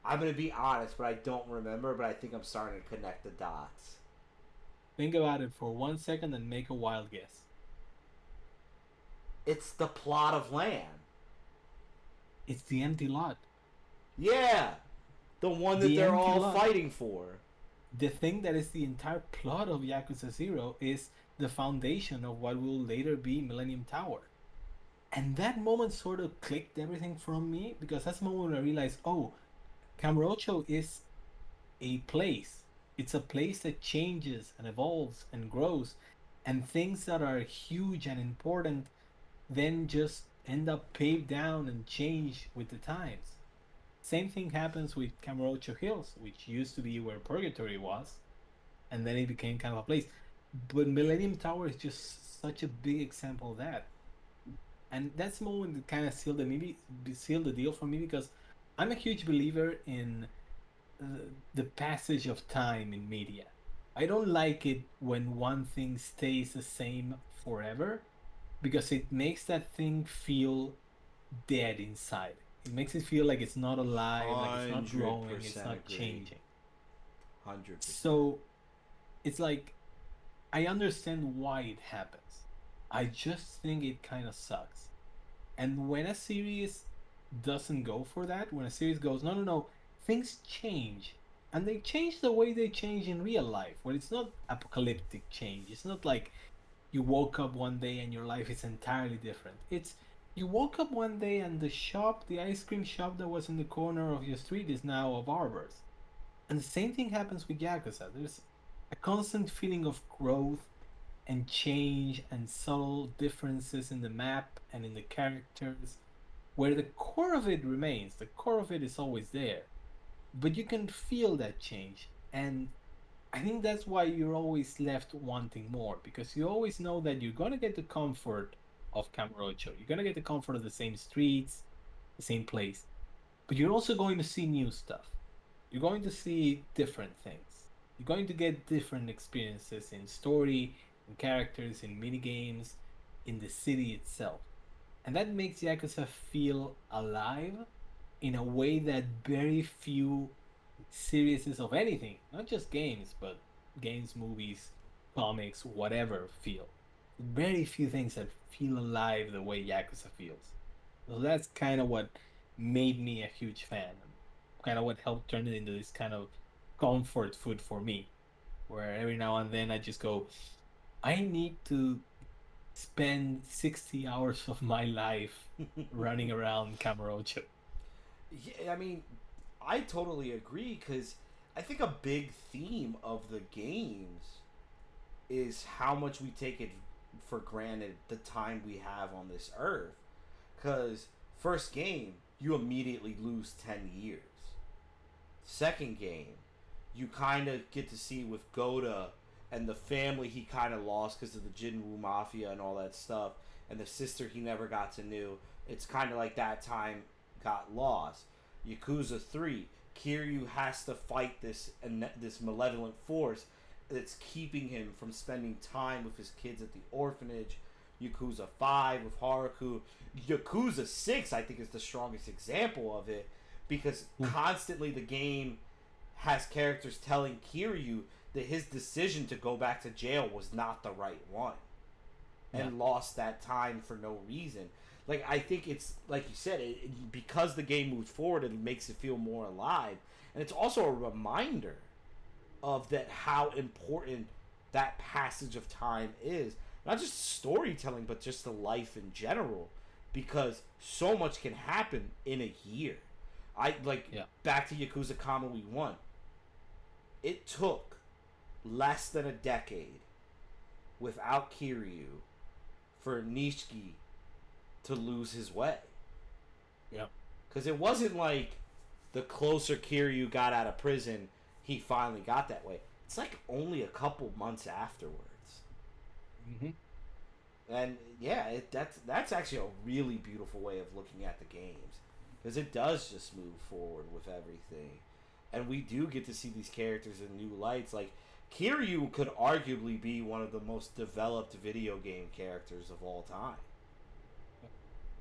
I'm going to be honest, but I don't remember, but I think I'm starting to connect the dots.
Think about it for 1 second and make a wild guess.
It's the plot of land.
It's the empty lot.
Yeah. The one that they're all fighting for.
The thing that is the entire plot of Yakuza 0 is the foundation of what will later be Millennium Tower. And that moment sort of clicked everything from me, because that's the moment when I realized, oh, Kamurocho is a place. It's a place that changes and evolves and grows, and things that are huge and important then just end up paved down and change with the times. Same thing happens with Kamurocho Hills, which used to be where Purgatory was, and then it became kind of a place. But Millennium Tower is just such a big example of that. And that's the moment that kind of sealed the deal for me, because I'm a huge believer in the passage of time in media. I don't like it when one thing stays the same forever, because it makes that thing feel dead inside. It makes it feel like it's not alive, like it's not growing, it's not changing.
100%.
So it's like, I understand why it happens. I just think it kind of sucks. And when a series doesn't go for that, when a series goes, no, things change. And they change the way they change in real life, where it's not apocalyptic change. It's not like you woke up one day and your life is entirely different. It's you woke up one day and the ice cream shop that was in the corner of your street is now a barber's. And the same thing happens with Yakuza. There's a constant feeling of growth and change and subtle differences in the map and in the characters, where the core of it remains. The core of it is always there. But you can feel that change. And I think that's why you're always left wanting more, because you always know that you're gonna get the comfort of Camarocho. You're gonna get the comfort of the same streets, the same place, but you're also going to see new stuff. You're going to see different things. You're going to get different experiences in story, in characters, in mini games, in the city itself. And that makes Yakuza feel alive in a way that very few series of anything, not just games, but games, movies, comics, whatever, feel. Very few things that feel alive the way Yakuza feels. So that's kind of what made me a huge fan. Kind of what helped turn it into this kind of comfort food for me, where every now and then I just go, I need to spend 60 hours of my life running around Camarocho.
Yeah, I mean, I totally agree because I think a big theme of the games is how much we take it for granted the time we have on this earth. Because first game, you immediately lose 10 years. Second game, you kind of get to see with Goda and the family he kind of lost because of the Jinwoo Mafia and all that stuff, and the sister he never got to know. It's kind of like that time got lost. Yakuza 3, Kiryu has to fight this malevolent force that's keeping him from spending time with his kids at the orphanage. Yakuza 5 with Haruku. Yakuza 6, I think, is the strongest example of it because constantly the game has characters telling Kiryu that his decision to go back to jail was not the right one and lost that time for no reason. Like, I think it's, like you said, because the game moves forward, it makes it feel more alive. And it's also a reminder of that how important that passage of time is. Not just storytelling, but just the life in general. Because so much can happen in a year. Back to Yakuza Kamui 1. It took less than a decade without Kiryu for Nishiki to lose his way.
Yeah.
Because it wasn't like the closer Kiryu got out of prison, he finally got that way. It's like only a couple months afterwards.
Mm-hmm.
And yeah, that's actually a really beautiful way of looking at the games. Because it does just move forward with everything. And we do get to see these characters in new lights. Like, Kiryu could arguably be one of the most developed video game characters of all time.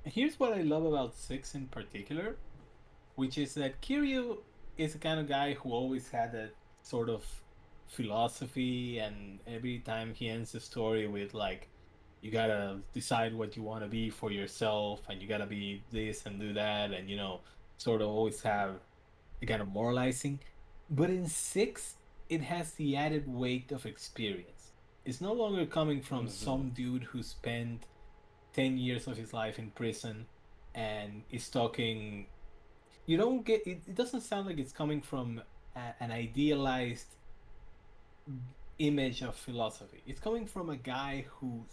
Here's what I love about 6 in particular, which is that Kiryu is the kind of guy who always had that sort of philosophy, and every time he ends the story with, like, you gotta decide what you want to be for yourself, and you gotta be this and do that, and, sort of always have a kind of moralizing. But in 6, it has the added weight of experience. It's no longer coming from
Mm-hmm.
some dude who spent 10 years of his life in prison and is talking. You don't get it, it doesn't sound like it's coming from an idealized image of philosophy. It's coming from a guy who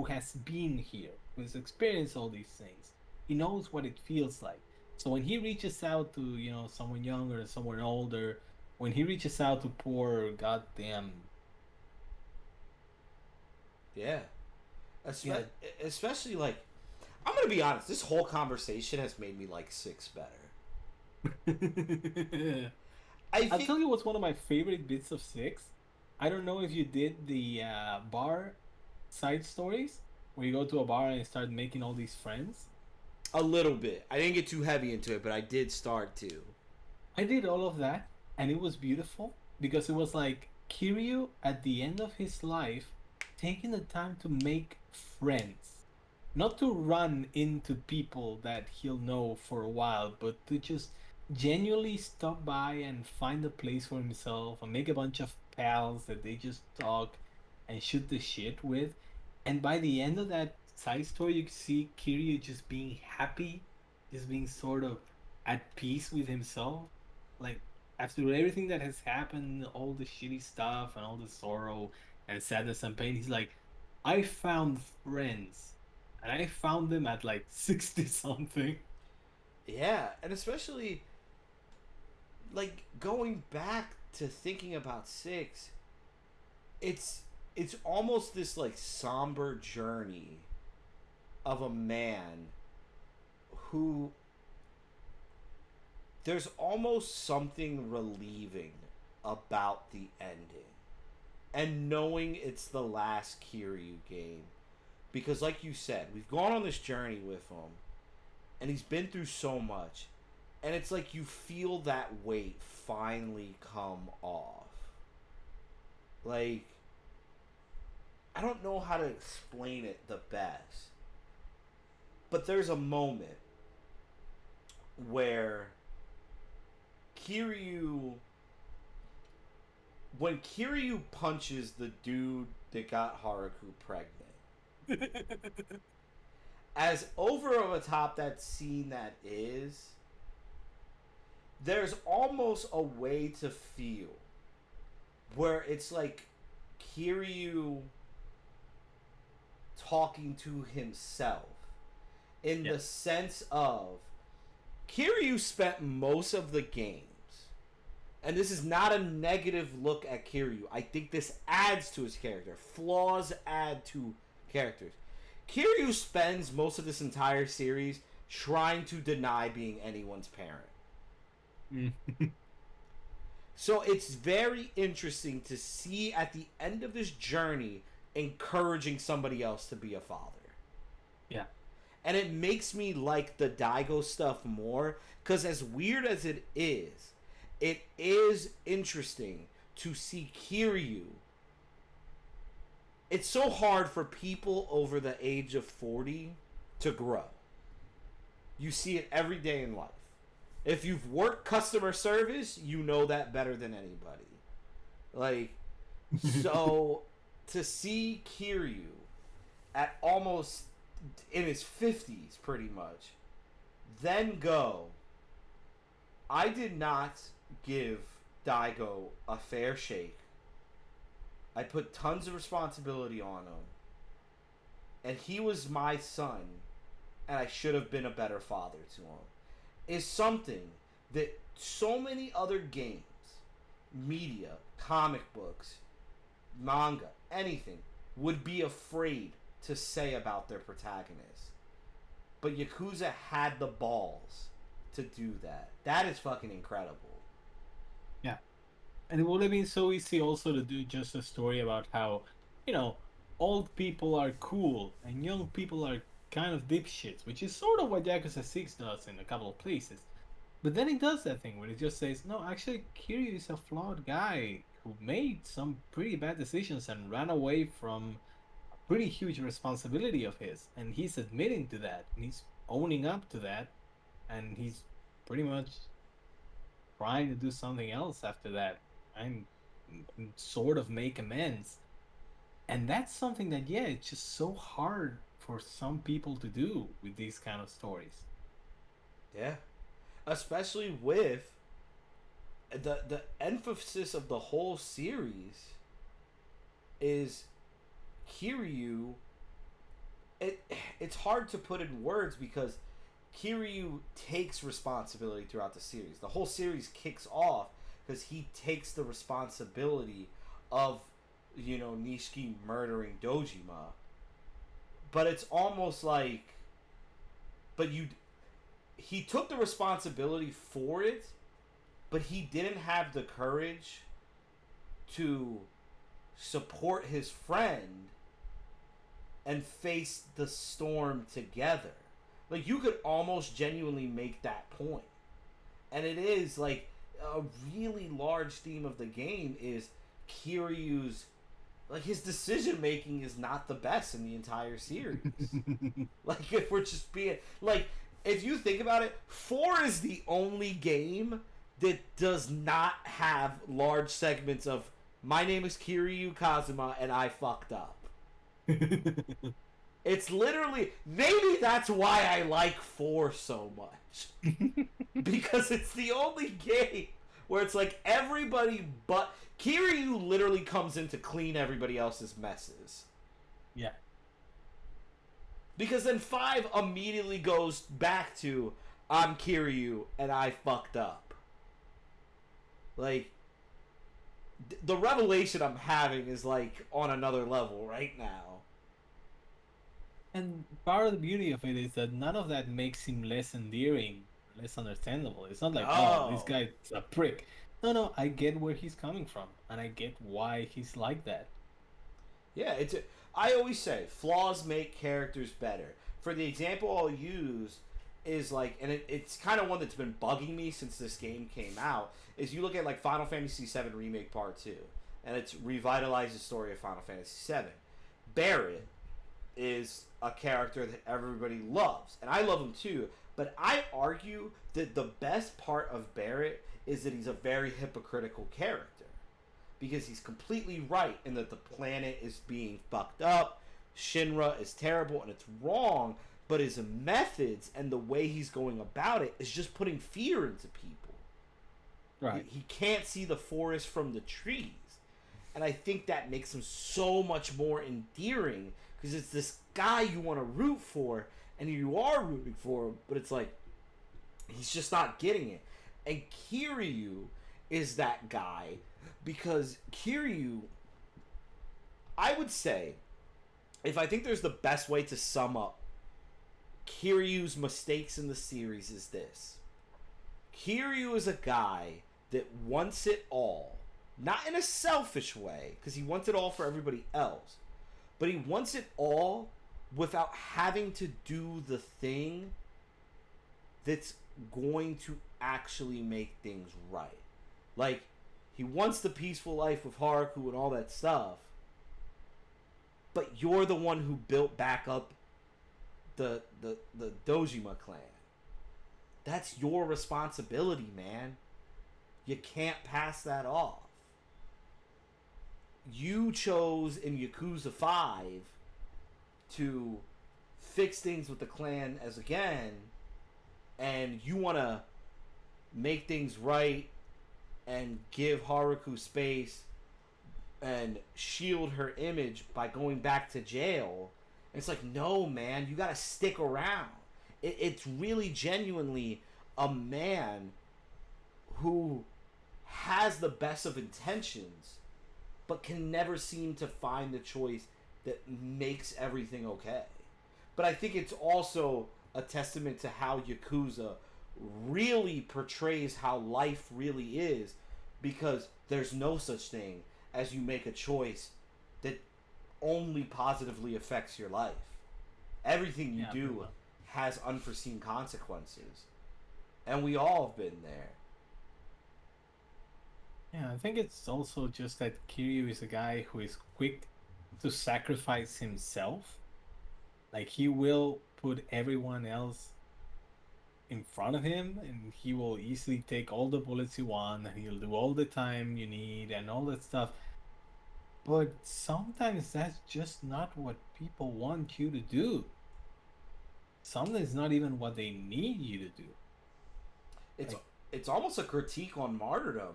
has been here, who has experienced all these things. He knows what it feels like. So when he reaches out to, someone younger or someone older, when he reaches out to poor goddamn.
Yeah.
Yeah.
Especially, like, I'm going to be honest, this whole conversation has made me like 6 better. I
I'll
think
tell you what's one of my favorite bits of 6. I don't know if you did the bar side stories where you go to a bar and start making all these friends.
a little bit. I didn't get too heavy into it, but I did start to.
I did all of that, and it was beautiful because it was like Kiryu at the end of his life taking the time to make friends. Not to run into people that he'll know for a while, but to just genuinely stop by and find a place for himself and make a bunch of pals that they just talk and shoot the shit with. And by the end of that side story, you see Kiryu just being happy, just being sort of at peace with himself. Like, after everything that has happened, all the shitty stuff and all the sorrow and sadness and pain, he's like, I found friends, and I found them at like 60 something.
Yeah, and especially like going back to thinking about 6, it's almost this like somber journey of a man who there's almost something relieving about the ending and knowing it's the last Kiryu game, because like you said, we've gone on this journey with him and he's been through so much, and it's like you feel that weight finally come off. Like, I don't know how to explain it the best, but there's a moment where when Kiryu punches the dude that got Haruku pregnant, as over the top that scene that is, there's almost a way to feel where it's like Kiryu talking to himself in the sense of Kiryu spent most of the games, and this is not a negative look at Kiryu. I think this adds to his character. Flaws add to characters. Kiryu spends most of this entire series trying to deny being anyone's parent. So it's very interesting to see at the end of this journey encouraging somebody else to be a father.
Yeah.
And it makes me like the Daigo stuff more, because as weird as it is interesting to see Kiryu. It's so hard for people over the age of 40 to grow. You see it every day in life. If you've worked customer service, you know that better than anybody. Like, so to see Kiryu at almost in his 50s, pretty much, then go, I did not give Daigo a fair shake. I put tons of responsibility on him. And he was my son, and I should have been a better father to him. Is something that so many other games, media, comic books, manga, anything, would be afraid to say about their protagonist. But Yakuza had the balls to do that. That is fucking incredible.
Yeah. And it would have been so easy also to do just a story about how, old people are cool and young people are kind of dipshits, which is sort of what Yakuza 6 does in a couple of places. But then it does that thing where it just says, no, actually, Kiryu is a flawed guy who made some pretty bad decisions and ran away from a pretty huge responsibility of his. And he's admitting to that, and he's owning up to that, and he's pretty much trying to do something else after that and sort of make amends. And that's something that, it's just so hard for some people to do with these kind of stories.
Yeah. Especially with the emphasis of the whole series is Kiryu. It's hard to put in words because Kiryu takes responsibility throughout the series. The whole series kicks off because he takes the responsibility of, Nishiki murdering Dojima. But it's almost like, he took the responsibility for it, but he didn't have the courage to support his friend and face the storm together. Like, you could almost genuinely make that point. And it is, like, a really large theme of the game is Kiryu's, like, his decision-making is not the best in the entire series. Like, if we're just being, like, if you think about it, 4 is the only game that does not have large segments of, my name is Kiryu Kazuma and I fucked up. It's literally, maybe that's why I like 4 so much. Because it's the only game where it's like everybody but Kiryu literally comes in to clean everybody else's messes.
Yeah.
Because then 5 immediately goes back to, I'm Kiryu and I fucked up. Like, the revelation I'm having is like on another level right now.
And part of the beauty of it is that none of that makes him less endearing, less understandable. It's not like, oh, this
No.
guy's a prick. No, no, I get where he's coming from, and I get why he's like that.
Yeah, I always say flaws make characters better. For the example I'll use is like, and it's kind of one that's been bugging me since this game came out. Is you look at like Final Fantasy VII Remake Part 2, and it's revitalized the story of Final Fantasy VII. Barret is a character that everybody loves, and I love him too. But I argue that the best part of Barret is that he's a very hypocritical character because he's completely right in that the planet is being fucked up, Shinra is terrible, and it's wrong. But his methods and the way he's going about it is just putting fear into people.
Right.
He can't see the forest from the trees. And I think that makes him so much more endearing because it's this guy you want to root for, and you are rooting for him, but it's like he's just not getting it. And Kiryu is that guy because Kiryu, I would say, if I think there's the best way to sum up Kiryu's mistakes in the series is this. Kiryu is a guy that wants it all. Not in a selfish way, because he wants it all for everybody else. But he wants it all without having to do the thing that's going to actually make things right. Like, he wants the peaceful life with Haruka and all that stuff. But you're the one who built back up the Dojima clan. That's your responsibility, man. You can't pass that off. You chose in Yakuza 5 to fix things with the clan as again, and you want to make things right and give Haruka space and shield her image by going back to jail. And it's like, no, man, you gotta stick around. It's really genuinely a man who has the best of intentions, but can never seem to find the choice that makes everything okay. But I think it's also a testament to how Yakuza really portrays how life really is, because there's no such thing as you make a choice that only positively affects your life. Everything you do has unforeseen consequences. And we all have been there.
Yeah, I think it's also just that Kiryu is a guy who is quick to sacrifice himself. Like, he will put everyone else in front of him, and he will easily take all the bullets you want, and he'll do all the time you need, and all that stuff. But sometimes that's just not what people want you to do. Sometimes it's not even what they need you to do.
It's it's almost a critique on martyrdom.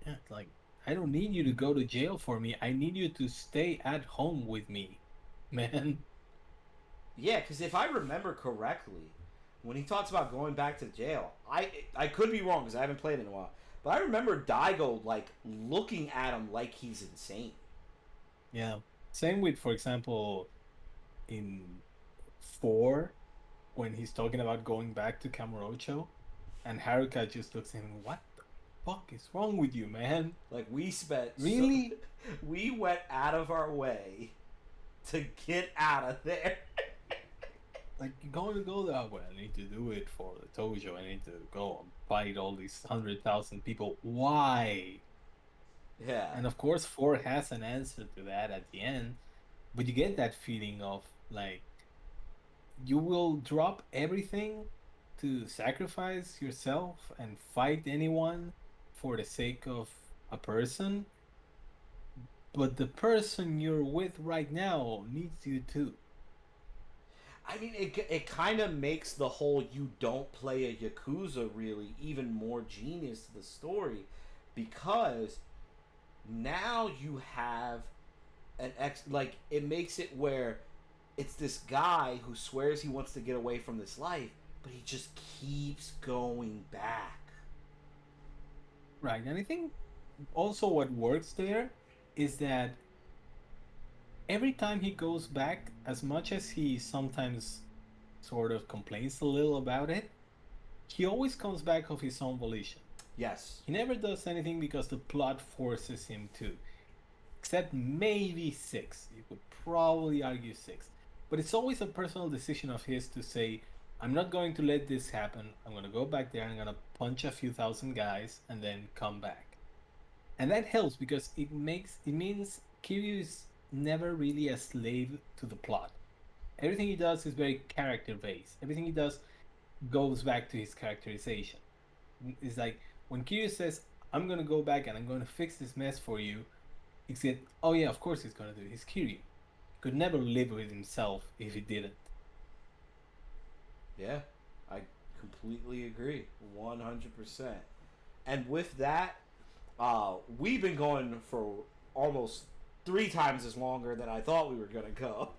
Yeah, like, I don't need you to go to jail for me. I need you to stay at home with me, man.
Yeah, because if I remember correctly, when he talks about going back to jail, I could be wrong because I haven't played in a while, but I remember Daigo like looking at him like he's insane.
Yeah. Same with, for example, in 4, when he's talking about going back to Kamurocho, and Haruka just looks at him, what the fuck is wrong with you, man?
Like, we spent
Really?
we went out of our way to get out of there.
Like, you're going to go that way. I need to do it for the Tojo. I need to go and fight all these 100,000 people. Why?
Yeah.
And of course, 4 has an answer to that at the end. But you get that feeling of, like, you will drop everything to sacrifice yourself and fight anyone for the sake of a person. But the person you're with right now needs you too.
I mean, it kind of makes the whole you don't play a Yakuza really even more genius to the story, because now you have like, it makes it where it's this guy who swears he wants to get away from this life, but he just keeps going back.
Right, and I think also what works there is that every time he goes back, as much as he sometimes sort of complains a little about it, he always comes back of his own volition.
Yes.
He never does anything because the plot forces him to, except maybe six. You could probably argue six. But it's always a personal decision of his to say, I'm not going to let this happen. I'm going to go back there and I'm going to punch a few thousand guys and then come back. And that helps because it means Kiryu is never really a slave to the plot. Everything he does is very character based. Everything he does goes back to his characterization. It's like when Kiryu says, I'm gonna go back and I'm gonna fix this mess for you, he said, oh yeah, of course he's gonna do it. He's Kiryu. He could never live with himself if he didn't.
Yeah, I completely agree. 100%. And with that, we've been going for almost 3 times as longer than I thought we were going to go.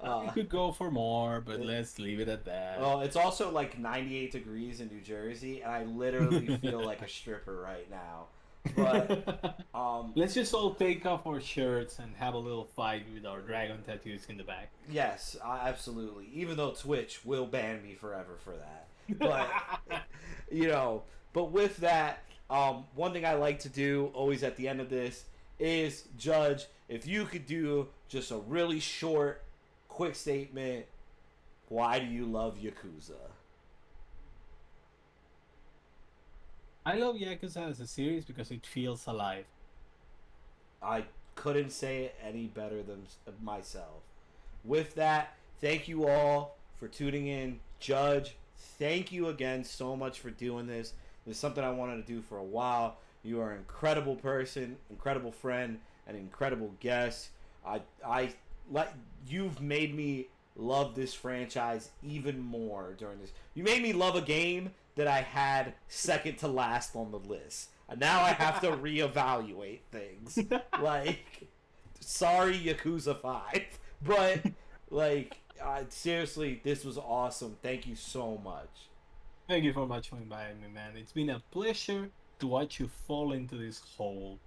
We could go for more, but let's leave it at that.
Well, it's also like 98 degrees in New Jersey, and I literally feel like a stripper right now. But
let's just all take off our shirts and have a little fight with our dragon tattoos in the back.
Yes, absolutely. Even though Twitch will ban me forever for that. But but with that, one thing I like to do always at the end of this is judge if you could do just a really short, quick statement. Why do you love Yakuza?
I love Yakuza as a series because it feels alive.
I couldn't say it any better than myself. With that, thank you all for tuning in. Judge, thank you again so much for doing this. It's something I wanted to do for a while. You are an incredible person, incredible friend, an incredible guest. You've made me love this franchise even more during this. You made me love a game that I had second to last on the list. And now I have to reevaluate things. Like, sorry, Yakuza 5. But, seriously, this was awesome. Thank you so much.
Thank you so much for inviting me, man. It's been a pleasure to watch you fall into this hole.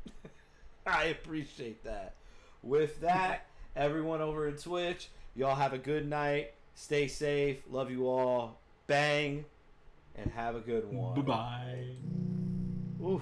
I appreciate that. With that, everyone over in Twitch, y'all have a good night. Stay safe. Love you all. Bang. And have a good one.
Bye-bye.
Oof.